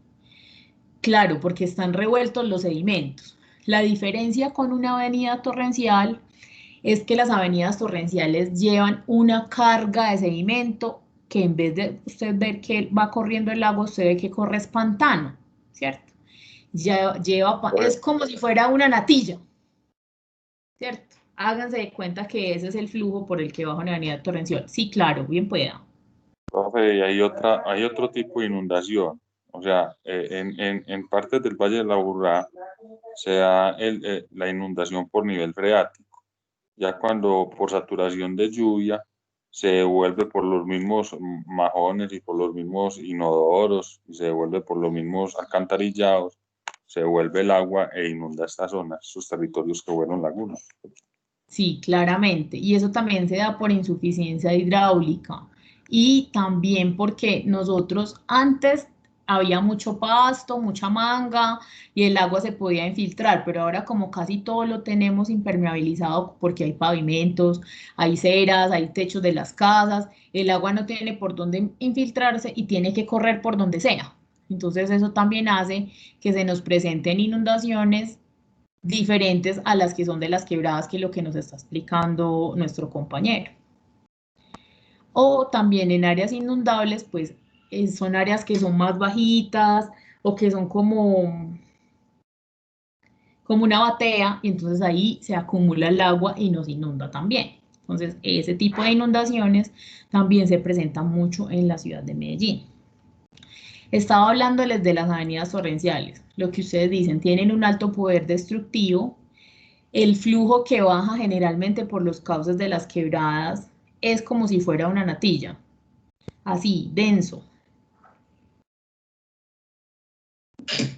Speaker 1: Claro, porque están revueltos los sedimentos. La diferencia con una avenida torrencial es que las avenidas torrenciales llevan una carga de sedimento que en vez de usted ver que va corriendo el lago, usted ve que corre es pantano, ¿cierto? Es como si fuera una natilla, ¿cierto? Háganse de cuenta que ese es el flujo por el que baja una avenida torrencial. Sí, claro, bien pueda.
Speaker 14: Profe, y hay otro tipo de inundación. O sea, en partes del Valle de la Aburrá se da la inundación por nivel freático. Ya cuando por saturación de lluvia se devuelve por los mismos majones y por los mismos inodoros y se devuelve por los mismos alcantarillados, se devuelve el agua e inunda estas zonas, estos territorios que fueron lagunas.
Speaker 1: Sí, claramente. Y eso también se da por insuficiencia hidráulica y también porque nosotros antes había mucho pasto, mucha manga y el agua se podía infiltrar, pero ahora como casi todo lo tenemos impermeabilizado porque hay pavimentos, hay ceras, hay techos de las casas, el agua no tiene por dónde infiltrarse y tiene que correr por donde sea. Entonces eso también hace que se nos presenten inundaciones diferentes a las que son de las quebradas, que es lo que nos está explicando nuestro compañero. O también en áreas inundables, pues son áreas que son más bajitas o que son como una batea y entonces ahí se acumula el agua y nos inunda también. Entonces ese tipo de inundaciones también se presentan mucho en la ciudad de Medellín. Estaba hablándoles de las avenidas torrenciales. Lo que ustedes dicen, tienen un alto poder destructivo. El flujo que baja generalmente por los cauces de las quebradas es como si fuera una natilla, así, denso.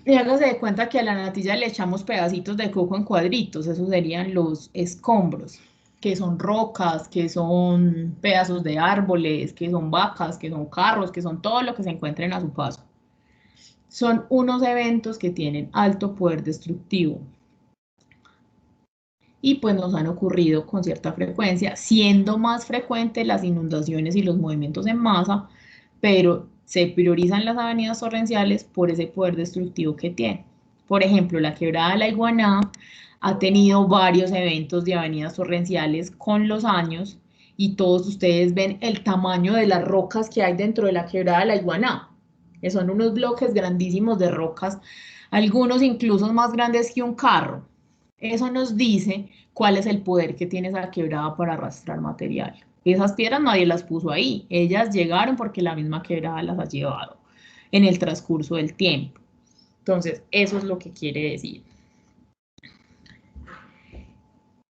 Speaker 1: Y hágase de cuenta que a la natilla le echamos pedacitos de coco en cuadritos, esos serían los escombros, que son rocas, que son pedazos de árboles, que son vacas, que son carros, que son todo lo que se encuentren a su paso. Son unos eventos que tienen alto poder destructivo. Y pues nos han ocurrido con cierta frecuencia, siendo más frecuentes las inundaciones y los movimientos en masa, pero se priorizan las avenidas torrenciales por ese poder destructivo que tiene. Por ejemplo, la quebrada de la Iguaná ha tenido varios eventos de avenidas torrenciales con los años y todos ustedes ven el tamaño de las rocas que hay dentro de la quebrada de la Iguaná, que son unos bloques grandísimos de rocas, algunos incluso más grandes que un carro. Eso nos dice cuál es el poder que tiene esa quebrada para arrastrar material. Esas piedras nadie las puso ahí, ellas llegaron porque la misma quebrada las ha llevado en el transcurso del tiempo. Entonces, eso es lo que quiere decir.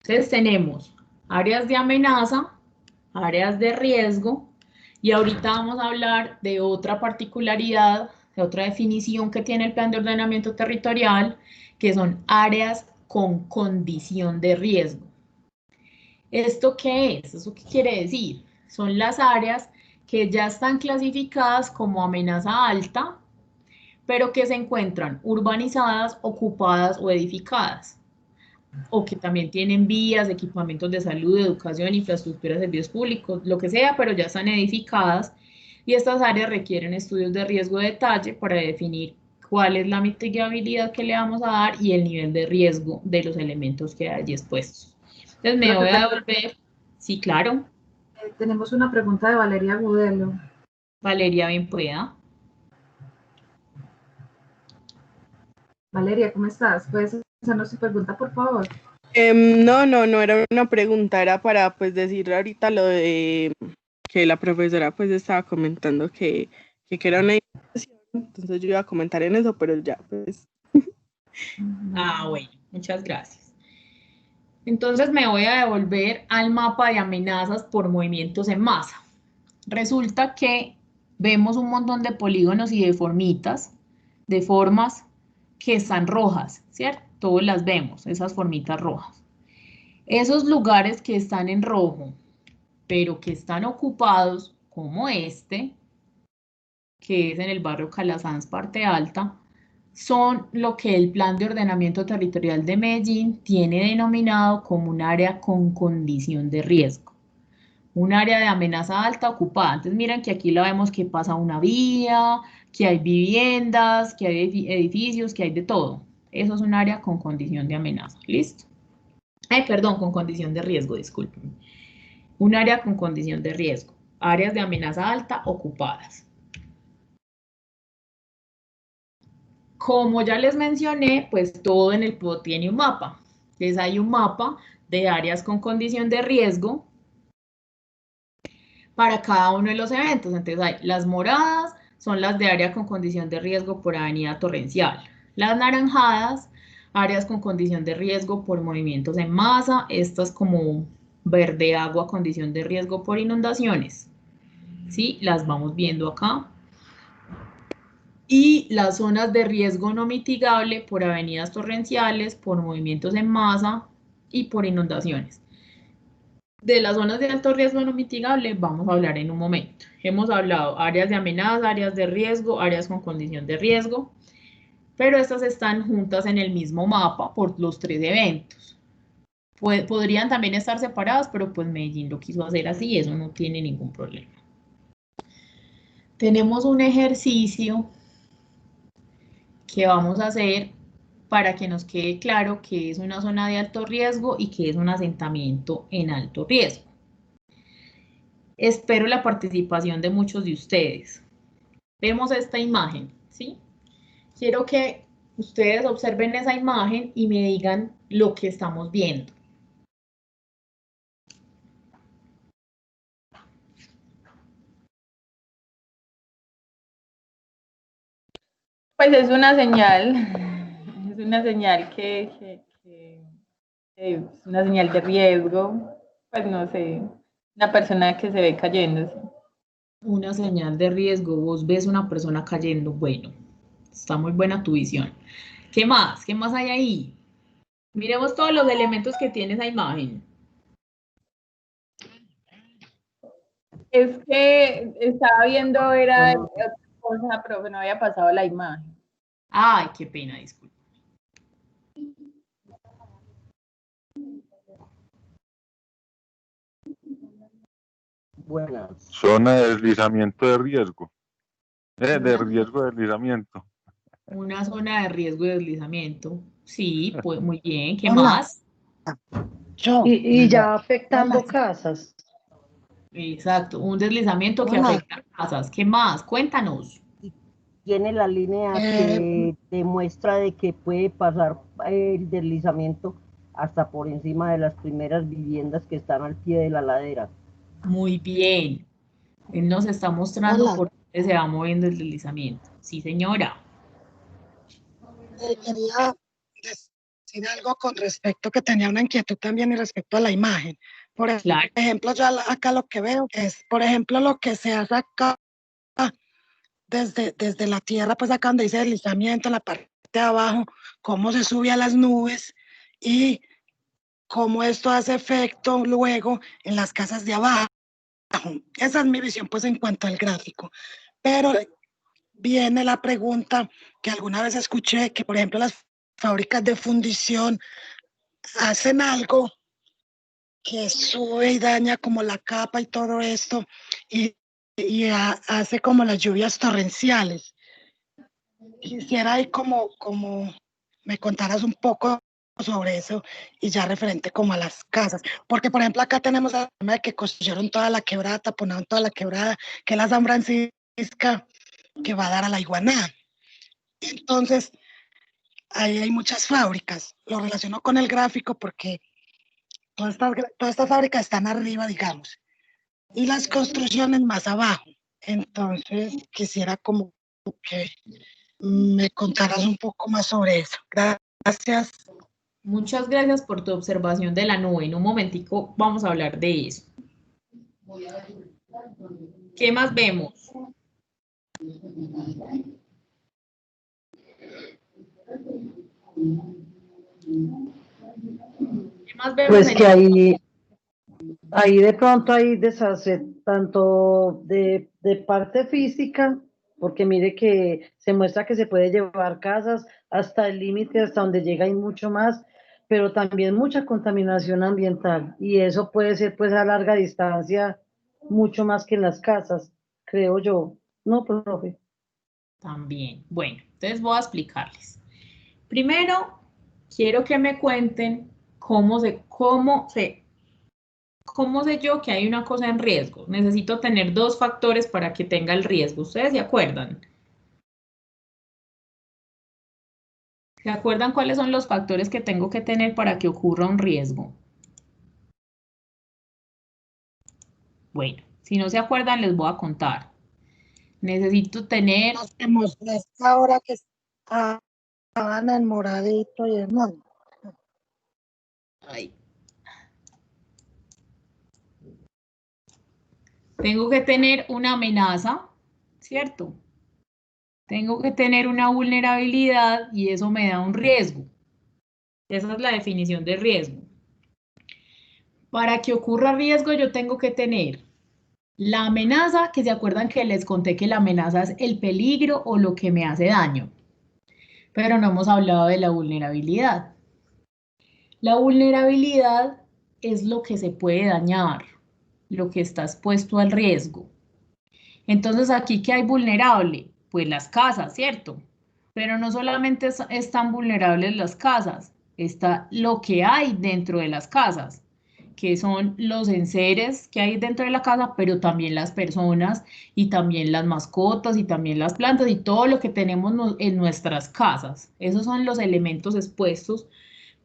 Speaker 1: Entonces, tenemos áreas de amenaza, áreas de riesgo, y ahorita vamos a hablar de otra particularidad, de otra definición que tiene el Plan de Ordenamiento Territorial, que son áreas con condición de riesgo. ¿Esto qué es? ¿Eso qué quiere decir? Son las áreas que ya están clasificadas como amenaza alta, pero que se encuentran urbanizadas, ocupadas o edificadas, o que también tienen vías, equipamientos de salud, educación, infraestructura, servicios públicos, lo que sea, pero ya están edificadas, y estas áreas requieren estudios de riesgo de detalle para definir cuál es la mitigabilidad que le vamos a dar y el nivel de riesgo de los elementos que hay allí expuestos. Entonces me voy a devolver. Sí, claro.
Speaker 13: Tenemos una pregunta de Valeria Gudelo.
Speaker 1: Valeria, bien pueda.
Speaker 13: Valeria, ¿cómo estás? ¿Puedes hacernos tu pregunta, por favor?
Speaker 10: No era una pregunta, era para pues decir ahorita lo de que la profesora pues estaba comentando que era una invitación, entonces yo iba a comentar en eso, pero ya pues.
Speaker 1: Bueno, muchas gracias. Entonces me voy a devolver al mapa de amenazas por movimientos en masa. Resulta que vemos un montón de polígonos y de formitas, de formas que están rojas, ¿cierto? Todos las vemos, esas formitas rojas. Esos lugares que están en rojo, pero que están ocupados, como este, que es en el barrio Calasanz, parte alta, son lo que el Plan de Ordenamiento Territorial de Medellín tiene denominado como un área con condición de riesgo. Un área de amenaza alta ocupada. Entonces miren que aquí la vemos que pasa una vía, que hay viviendas, que hay edificios, que hay de todo. Eso es un área con condición de amenaza. ¿Listo? Perdón, con condición de riesgo, disculpen. Un área con condición de riesgo. Áreas de amenaza alta ocupadas. Como ya les mencioné, pues todo en el POT tiene un mapa. Entonces hay un mapa de áreas con condición de riesgo para cada uno de los eventos. Entonces hay las moradas, son las de área con condición de riesgo por avenida torrencial. Las naranjadas, áreas con condición de riesgo por movimientos en masa. Estas como verde agua, condición de riesgo por inundaciones. ¿Sí? Las vamos viendo acá. Y las zonas de riesgo no mitigable por avenidas torrenciales, por movimientos en masa y por inundaciones. De las zonas de alto riesgo no mitigable vamos a hablar en un momento. Hemos hablado áreas de amenaza, áreas de riesgo, áreas con condición de riesgo, pero estas están juntas en el mismo mapa por los 3 eventos. Podrían también estar separadas, pero pues Medellín lo quiso hacer así y eso no tiene ningún problema. Tenemos un ejercicio que vamos a hacer para que nos quede claro qué es una zona de alto riesgo y qué es un asentamiento en alto riesgo. Espero la participación de muchos de ustedes. Vemos esta imagen, ¿sí? Quiero que ustedes observen esa imagen y me digan lo que estamos viendo.
Speaker 11: Pues es una señal que es una señal de riesgo, pues no sé, una persona que se ve cayéndose.
Speaker 1: Una señal de riesgo, vos ves una persona cayendo, bueno, está muy buena tu visión. ¿Qué más? ¿Qué más hay ahí? Miremos todos los elementos que tiene esa imagen.
Speaker 11: Es que estaba viendo, era otra cosa, pero que no había pasado la imagen.
Speaker 1: Ay, qué pena, disculpa.
Speaker 18: Buenas.
Speaker 14: Zona de deslizamiento de riesgo. De riesgo de deslizamiento.
Speaker 1: Una zona de riesgo de deslizamiento. Sí, pues muy bien. ¿Qué
Speaker 3: Hola.
Speaker 1: más?
Speaker 3: Y ya afectando casas.
Speaker 1: Exacto, un deslizamiento que
Speaker 18: Hola.
Speaker 1: afecta a casas. ¿Qué más? Cuéntanos.
Speaker 18: Tiene la línea que demuestra de que puede pasar el deslizamiento hasta por encima de las primeras viviendas que están al pie de la ladera.
Speaker 1: Muy bien. Él nos está mostrando
Speaker 19: Hola.
Speaker 1: por dónde se va moviendo el deslizamiento. Sí, señora.
Speaker 19: Quería decir algo con respecto, que tenía una inquietud también y respecto a la imagen. Por ejemplo, yo acá lo que veo es, por ejemplo, lo que se hace acá desde la tierra, pues acá donde dice deslizamiento, en la parte de abajo, cómo se sube a las nubes y cómo esto hace efecto luego en las casas de abajo. Esa es mi visión, pues, en cuanto al gráfico. Pero viene la pregunta que alguna vez escuché, que por ejemplo las fábricas de fundición hacen algo que sube y daña como la capa y todo esto, y hace como las lluvias torrenciales. Quisiera ahí como me contaras un poco sobre eso y ya referente como a las casas, porque por ejemplo acá tenemos el tema de que construyeron toda la quebrada, taponaron toda la quebrada, que es la San Francisca, que va a dar a la Iguaná. Entonces, ahí hay muchas fábricas. Lo relaciono con el gráfico porque todas estas fábricas están arriba, digamos, y las construcciones más abajo. Entonces, quisiera como que me contaras un poco más sobre eso. Gracias.
Speaker 1: Muchas gracias por tu observación de la nube. En un momentico vamos a hablar de eso. ¿Qué más vemos? ¿Qué más vemos?
Speaker 3: Pues que ahí de pronto hay deshace tanto de parte física, porque mire que se muestra que se puede llevar casas hasta el límite, hasta donde llega y mucho más, pero también mucha contaminación ambiental, y eso puede ser pues a larga distancia mucho más que en las casas, creo yo. ¿No, profe?
Speaker 1: También. Bueno, entonces voy a explicarles. Primero, quiero que me cuenten cómo sé yo que hay una cosa en riesgo. Necesito tener 2 factores para que tenga el riesgo. ¿Ustedes se acuerdan? ¿Se acuerdan cuáles son los factores que tengo que tener para que ocurra un riesgo? Bueno, si no se acuerdan, les voy a contar. Necesito tener...
Speaker 19: Me mostré esta hora que estaban en moradito y en no.
Speaker 1: Ay. Tengo que tener una amenaza, ¿cierto? Tengo que tener una vulnerabilidad y eso me da un riesgo. Esa es la definición de riesgo. Para que ocurra riesgo yo tengo que tener la amenaza, que se acuerdan que les conté que la amenaza es el peligro o lo que me hace daño. Pero no hemos hablado de la vulnerabilidad. La vulnerabilidad es lo que se puede dañar, lo que está expuesto al riesgo. Entonces, ¿aquí qué hay vulnerable? Pues las casas, ¿cierto? Pero no solamente están vulnerables las casas, está lo que hay dentro de las casas, que son los enseres que hay dentro de la casa, pero también las personas y también las mascotas y también las plantas y todo lo que tenemos en nuestras casas. Esos son los elementos expuestos,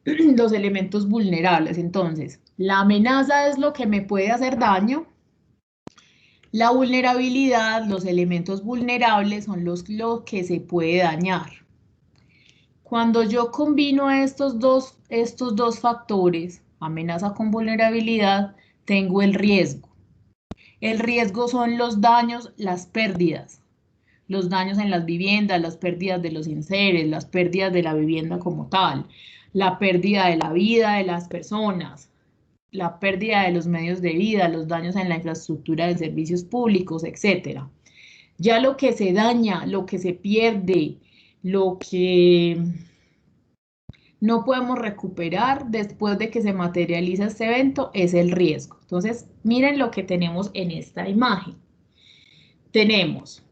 Speaker 1: los elementos vulnerables. Entonces, la amenaza es lo que me puede hacer daño. La vulnerabilidad, los elementos vulnerables son lo que se puede dañar. Cuando yo combino estos dos factores, amenaza con vulnerabilidad, tengo el riesgo. El riesgo son los daños, las pérdidas. Los daños en las viviendas, las pérdidas de los enseres, las pérdidas de la vivienda como tal, la pérdida de la vida de las personas, la pérdida de los medios de vida, los daños en la infraestructura de servicios públicos, etc. Ya lo que se daña, lo que se pierde, lo que no podemos recuperar después de que se materializa este evento es el riesgo. Entonces, miren lo que tenemos en esta imagen. Tenemos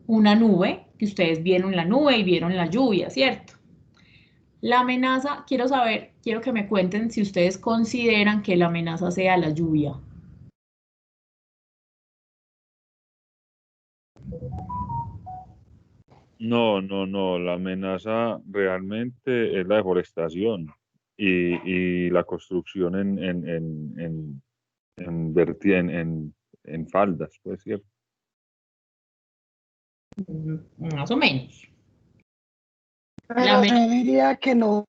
Speaker 1: una nube, que ustedes vieron la nube y vieron la lluvia, ¿cierto? La amenaza, quiero que me cuenten si ustedes consideran que la amenaza sea la lluvia.
Speaker 14: No, la amenaza realmente es la deforestación y la construcción en faldas, pues, ¿cierto?
Speaker 1: Más o menos.
Speaker 19: Pero yo diría que no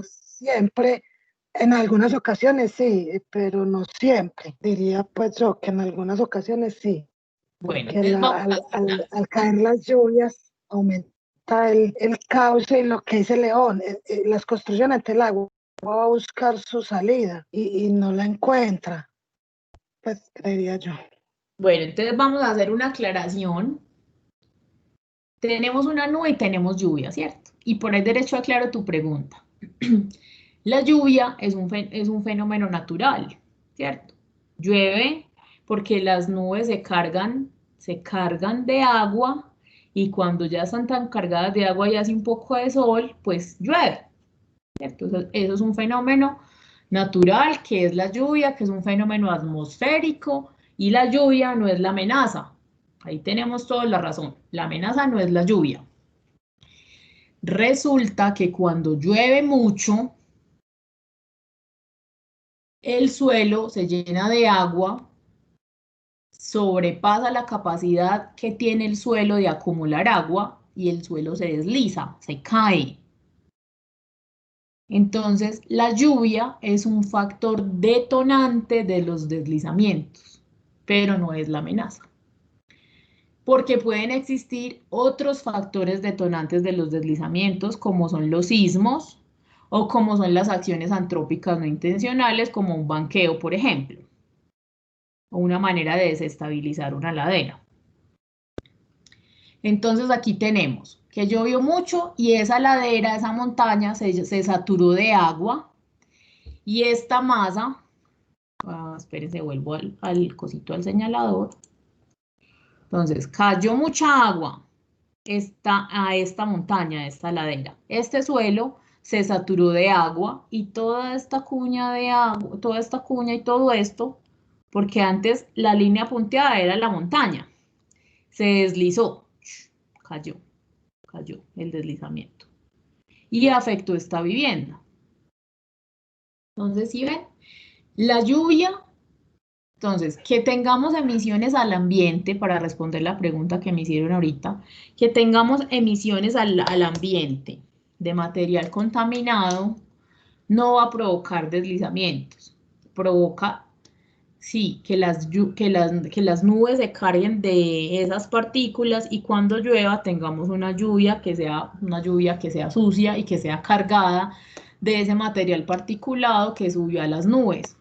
Speaker 19: siempre, en algunas ocasiones sí, pero no siempre. Diría pues yo que en algunas ocasiones sí.
Speaker 1: Bueno,
Speaker 19: Que al caer las lluvias aumenta el cauce y lo que dice León, las construcciones del agua va a buscar su salida y no la encuentra. Pues creería yo.
Speaker 1: Bueno, entonces vamos a hacer una aclaración. Tenemos una nube y tenemos lluvia, ¿cierto? Y por el derecho aclaro tu pregunta. La lluvia es un fenómeno natural, ¿cierto? Llueve porque las nubes se cargan de agua y cuando ya están tan cargadas de agua y hace un poco de sol, pues llueve, ¿cierto? Eso es un fenómeno natural que es la lluvia, que es un fenómeno atmosférico y la lluvia no es la amenaza. Ahí tenemos toda la razón. La amenaza no es la lluvia. Resulta que cuando llueve mucho, el suelo se llena de agua, sobrepasa la capacidad que tiene el suelo de acumular agua y el suelo se desliza, se cae. Entonces, la lluvia es un factor detonante de los deslizamientos, pero no es la amenaza. Porque pueden existir otros factores detonantes de los deslizamientos, como son los sismos o como son las acciones antrópicas no intencionales, como un banqueo, por ejemplo, o una manera de desestabilizar una ladera. Entonces aquí tenemos que llovió mucho y esa ladera, esa montaña se saturó de agua y esta masa, espérense, vuelvo al cosito, al señalador. Entonces, cayó mucha agua a esta montaña, a esta ladera. Este suelo se saturó de agua y toda esta cuña de agua, toda esta cuña y todo esto, porque antes la línea punteada era la montaña, se deslizó, cayó el deslizamiento y afectó esta vivienda. Entonces, ¿sí ven? La lluvia, entonces, que tengamos emisiones al ambiente, para responder la pregunta que me hicieron ahorita, que tengamos emisiones al ambiente de material contaminado, no va a provocar deslizamientos. Provoca, sí, que las nubes se carguen de esas partículas y cuando llueva tengamos una lluvia que sea sucia y que sea cargada de ese material particulado que subió a las nubes.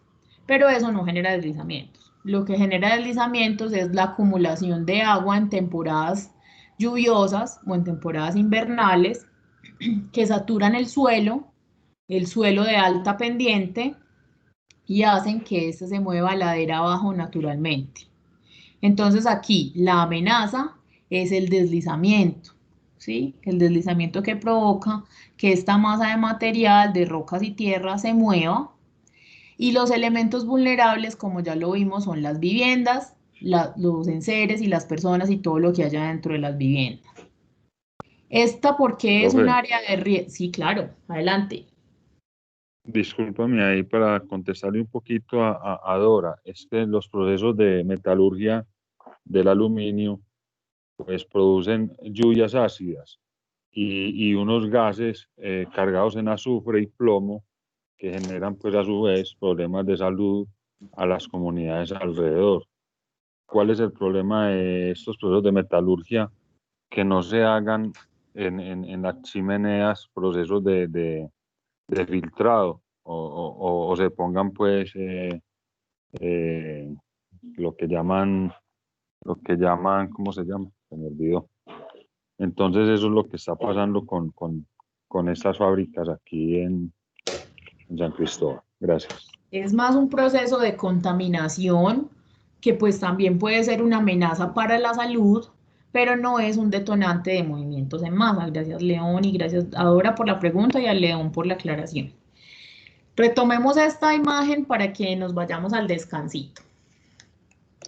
Speaker 1: Pero eso no genera deslizamientos. Lo que genera deslizamientos es la acumulación de agua en temporadas lluviosas o en temporadas invernales que saturan el suelo de alta pendiente y hacen que éste se mueva ladera abajo naturalmente. Entonces aquí la amenaza es el deslizamiento, ¿sí? El deslizamiento que provoca que esta masa de material de rocas y tierra se mueva. Y los elementos vulnerables, como ya lo vimos, son las viviendas, los enseres y las personas y todo lo que haya dentro de las viviendas. ¿Esta por qué es un área de riesgo? Sí, claro, adelante.
Speaker 14: Discúlpame ahí para contestarle un poquito a Dora. Es que los procesos de metalurgia del aluminio pues producen lluvias ácidas y unos gases cargados en azufre y plomo que generan pues a su vez problemas de salud a las comunidades alrededor. ¿Cuál es el problema de estos procesos de metalurgia? Que no se hagan en las chimeneas procesos de filtrado o se pongan pues lo que llaman, ¿cómo se llama? Se me olvidó. Entonces eso es lo que está pasando con estas fábricas aquí en San Cristóbal. Gracias.
Speaker 1: Es más un proceso de contaminación que pues también puede ser una amenaza para la salud, pero no es un detonante de movimientos en masa. Gracias, León, y gracias a Dora por la pregunta y a León por la aclaración. Retomemos esta imagen para que nos vayamos al descansito.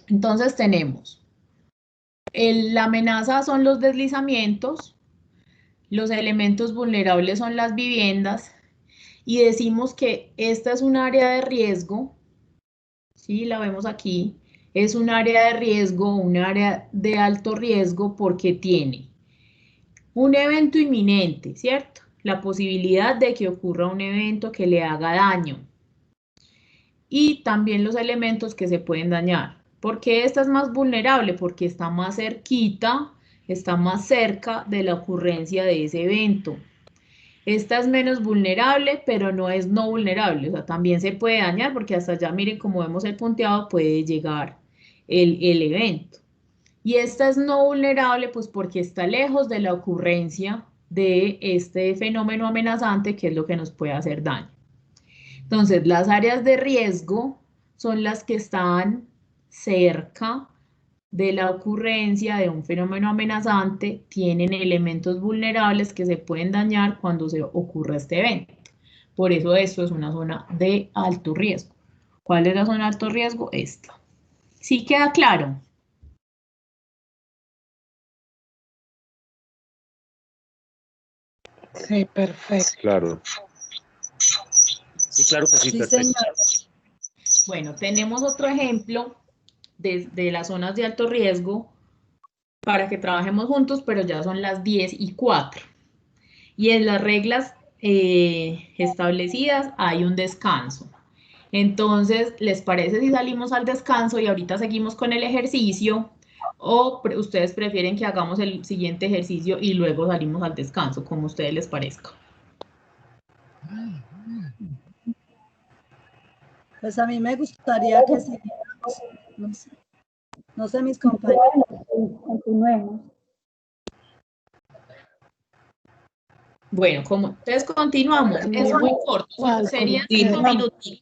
Speaker 1: Entonces tenemos, la amenaza son los deslizamientos, los elementos vulnerables son las viviendas, y decimos que esta es un área de riesgo, ¿sí? La vemos aquí, es un área de riesgo, un área de alto riesgo porque tiene un evento inminente, ¿cierto? La posibilidad de que ocurra un evento que le haga daño. Y también los elementos que se pueden dañar. ¿Por qué esta es más vulnerable? Porque está más cerquita, está más cerca de la ocurrencia de ese evento. Esta es menos vulnerable, pero no es no vulnerable. O sea, también se puede dañar porque hasta allá, miren, como vemos el punteado, puede llegar el evento. Y esta es no vulnerable, pues porque está lejos de la ocurrencia de este fenómeno amenazante, que es lo que nos puede hacer daño. Entonces, las áreas de riesgo son las que están cerca de la ocurrencia de un fenómeno amenazante, tienen elementos vulnerables que se pueden dañar cuando se ocurre este evento. Por eso esto es una zona de alto riesgo. ¿Cuál es la zona de alto riesgo? Esta. ¿Sí queda claro?
Speaker 19: Sí, perfecto.
Speaker 14: Claro.
Speaker 8: Sí, claro que sí,
Speaker 2: Sí,
Speaker 8: perfecto.
Speaker 2: señor.
Speaker 1: Bueno, tenemos otro ejemplo de las zonas de alto riesgo para que trabajemos juntos, pero ya son las 10:04. Y en las reglas establecidas hay un descanso. Entonces, ¿les parece si salimos al descanso y ahorita seguimos con el ejercicio? ¿O ustedes prefieren que hagamos el siguiente ejercicio y luego salimos al descanso, como a ustedes les parezca?
Speaker 2: Pues a mí me gustaría que siguiéramos, no sé mis compañeros.
Speaker 13: Continuemos.
Speaker 1: Bueno, entonces continuamos, es muy corto, serían 5 minutos.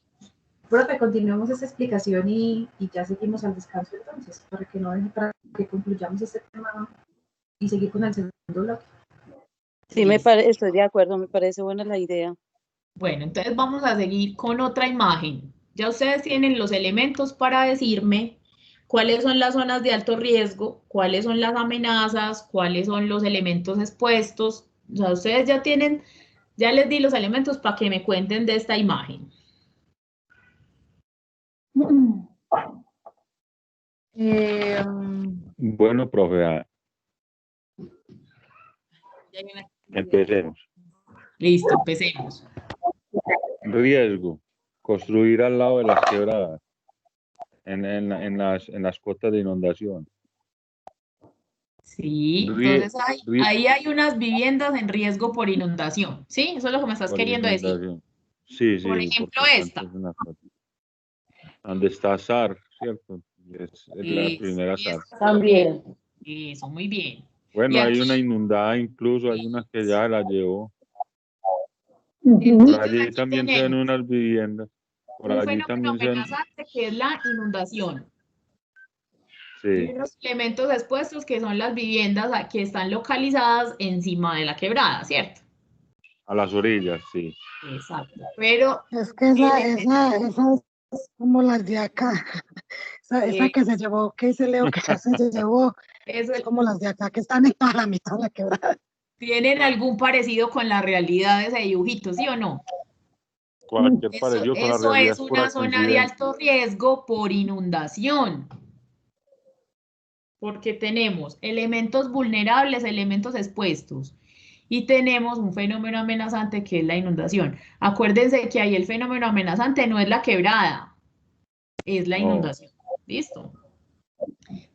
Speaker 13: Profe, continuemos esta explicación y ya seguimos al descanso entonces, para que no deje, para que concluyamos este tema y seguir con el segundo bloque.
Speaker 2: Sí, estoy de acuerdo, me parece buena la idea.
Speaker 1: Bueno, entonces vamos a seguir con otra imagen. Ya ustedes tienen los elementos para decirme cuáles son las zonas de alto riesgo, cuáles son las amenazas, cuáles son los elementos expuestos. O sea, ustedes ya tienen, ya les di los elementos para que me cuenten de esta imagen.
Speaker 14: Bueno, profe, empecemos.
Speaker 1: Listo, empecemos.
Speaker 14: Riesgo, construir al lado de las quebradas, en las cotas de inundación.
Speaker 1: Sí, entonces ahí hay unas viviendas en riesgo por inundación, ¿sí? Eso es lo que me estás queriendo decir.
Speaker 14: Sí, sí.
Speaker 1: Por ejemplo, esta.
Speaker 14: Donde está SAR, ¿cierto? Es la primera SAR.
Speaker 1: También. Eso, muy bien.
Speaker 14: Bueno, hay
Speaker 1: aquí,
Speaker 14: una inundada, incluso hay una que ya la llevó.
Speaker 1: Entonces,
Speaker 14: Por allí también se ven unas viviendas. Por
Speaker 1: un
Speaker 14: allí
Speaker 1: fenómeno
Speaker 14: también se ven.
Speaker 1: amenazante que es la inundación.
Speaker 14: Sí.
Speaker 1: Y los elementos expuestos que son las viviendas que están localizadas encima de la quebrada, ¿cierto?
Speaker 14: A las orillas, sí.
Speaker 1: Exacto. Pero
Speaker 19: es que esa es como las de acá. Esa que se llevó, que dice Leo que ya se llevó, es como las de acá que están en toda la mitad de la quebrada.
Speaker 1: ¿Tienen algún parecido con la realidad de ese dibujito, sí o no?
Speaker 14: Cualquier parecido con la
Speaker 1: Eso
Speaker 14: realidad
Speaker 1: es una zona de
Speaker 14: coincidencia.
Speaker 1: alto riesgo por inundación. Porque tenemos elementos vulnerables, elementos expuestos. Y tenemos un fenómeno amenazante que es la inundación. Acuérdense que ahí el fenómeno amenazante no es la quebrada, es la inundación. ¿Listo?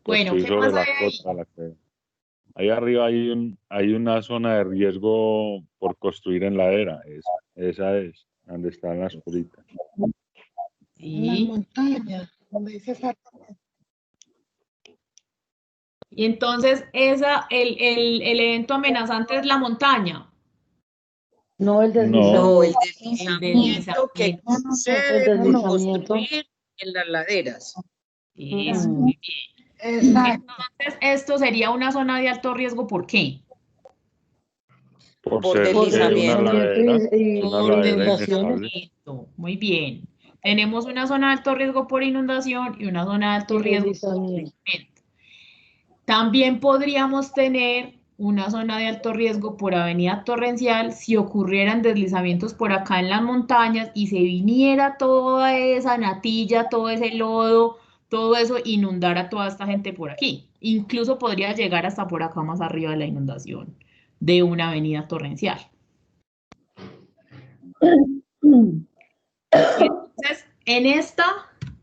Speaker 1: Bueno, ¿qué más hay ahí?
Speaker 14: Ahí arriba hay una zona de riesgo por construir en ladera. Esa es, donde están las curitas.
Speaker 19: En la montaña, donde dice exactamente.
Speaker 1: Y entonces el evento amenazante es la montaña.
Speaker 3: No, el deslizamiento.
Speaker 6: No, el deslizamiento que sucede por
Speaker 3: deslizamiento.
Speaker 6: construir en las laderas.
Speaker 1: Eso, muy bien. Entonces, esto sería una zona de alto riesgo, ¿por qué?
Speaker 14: Por
Speaker 6: deslizamiento.
Speaker 14: Una ladera
Speaker 1: inestable. Muy bien. Tenemos una zona de alto riesgo por inundación y una zona de alto riesgo por deslizamiento. También podríamos tener una zona de alto riesgo por avenida torrencial si ocurrieran deslizamientos por acá en las montañas y se viniera toda esa natilla, todo ese lodo, todo eso inundara a toda esta gente por aquí. Incluso podría llegar hasta por acá más arriba de la inundación de una avenida torrencial. Entonces, en esta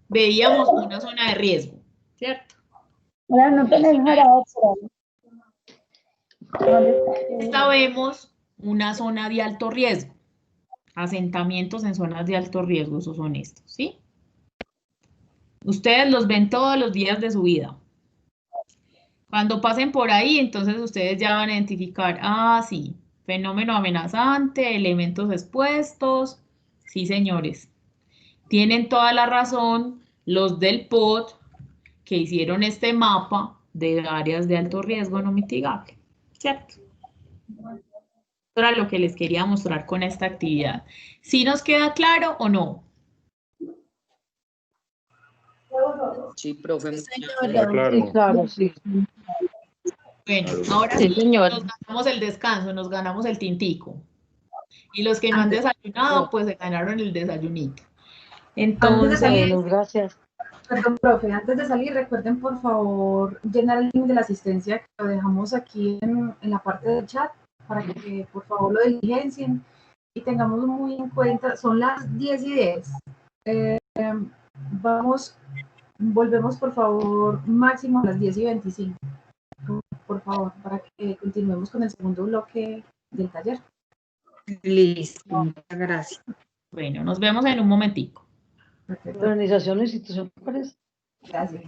Speaker 1: veíamos una zona de riesgo, ¿cierto?
Speaker 17: No tenés jarabe por ahí.
Speaker 1: Esta vemos una zona de alto riesgo. Asentamientos en zonas de alto riesgo, esos son estos, ¿sí? Ustedes los ven todos los días de su vida. Cuando pasen por ahí, entonces ustedes ya van a identificar, sí, fenómeno amenazante, elementos expuestos. Sí, señores. Tienen toda la razón los del POT que hicieron este mapa de áreas de alto riesgo no mitigable, ¿cierto? Eso era lo que les quería mostrar con esta actividad. ¿Sí nos queda claro o no?
Speaker 6: Sí, profe.
Speaker 14: Está claro.
Speaker 3: Sí, claro, sí.
Speaker 1: Bueno, ahora sí, nos ganamos el descanso, nos ganamos el tintico. Y los que no han desayunado, pues se ganaron el desayunito. Entonces,
Speaker 3: gracias.
Speaker 13: Perdón, profe, antes de salir, recuerden por favor llenar el link de la asistencia que lo dejamos aquí en la parte del chat para que por favor lo diligencien y tengamos muy en cuenta, son las 10:10. Volvemos por favor máximo a las 10:25, por favor, para que continuemos con el segundo bloque del taller.
Speaker 7: Listo, muchas gracias.
Speaker 1: Bueno, nos vemos en un momentico.
Speaker 3: Organización e institución, ¿cuál es?
Speaker 13: Gracias.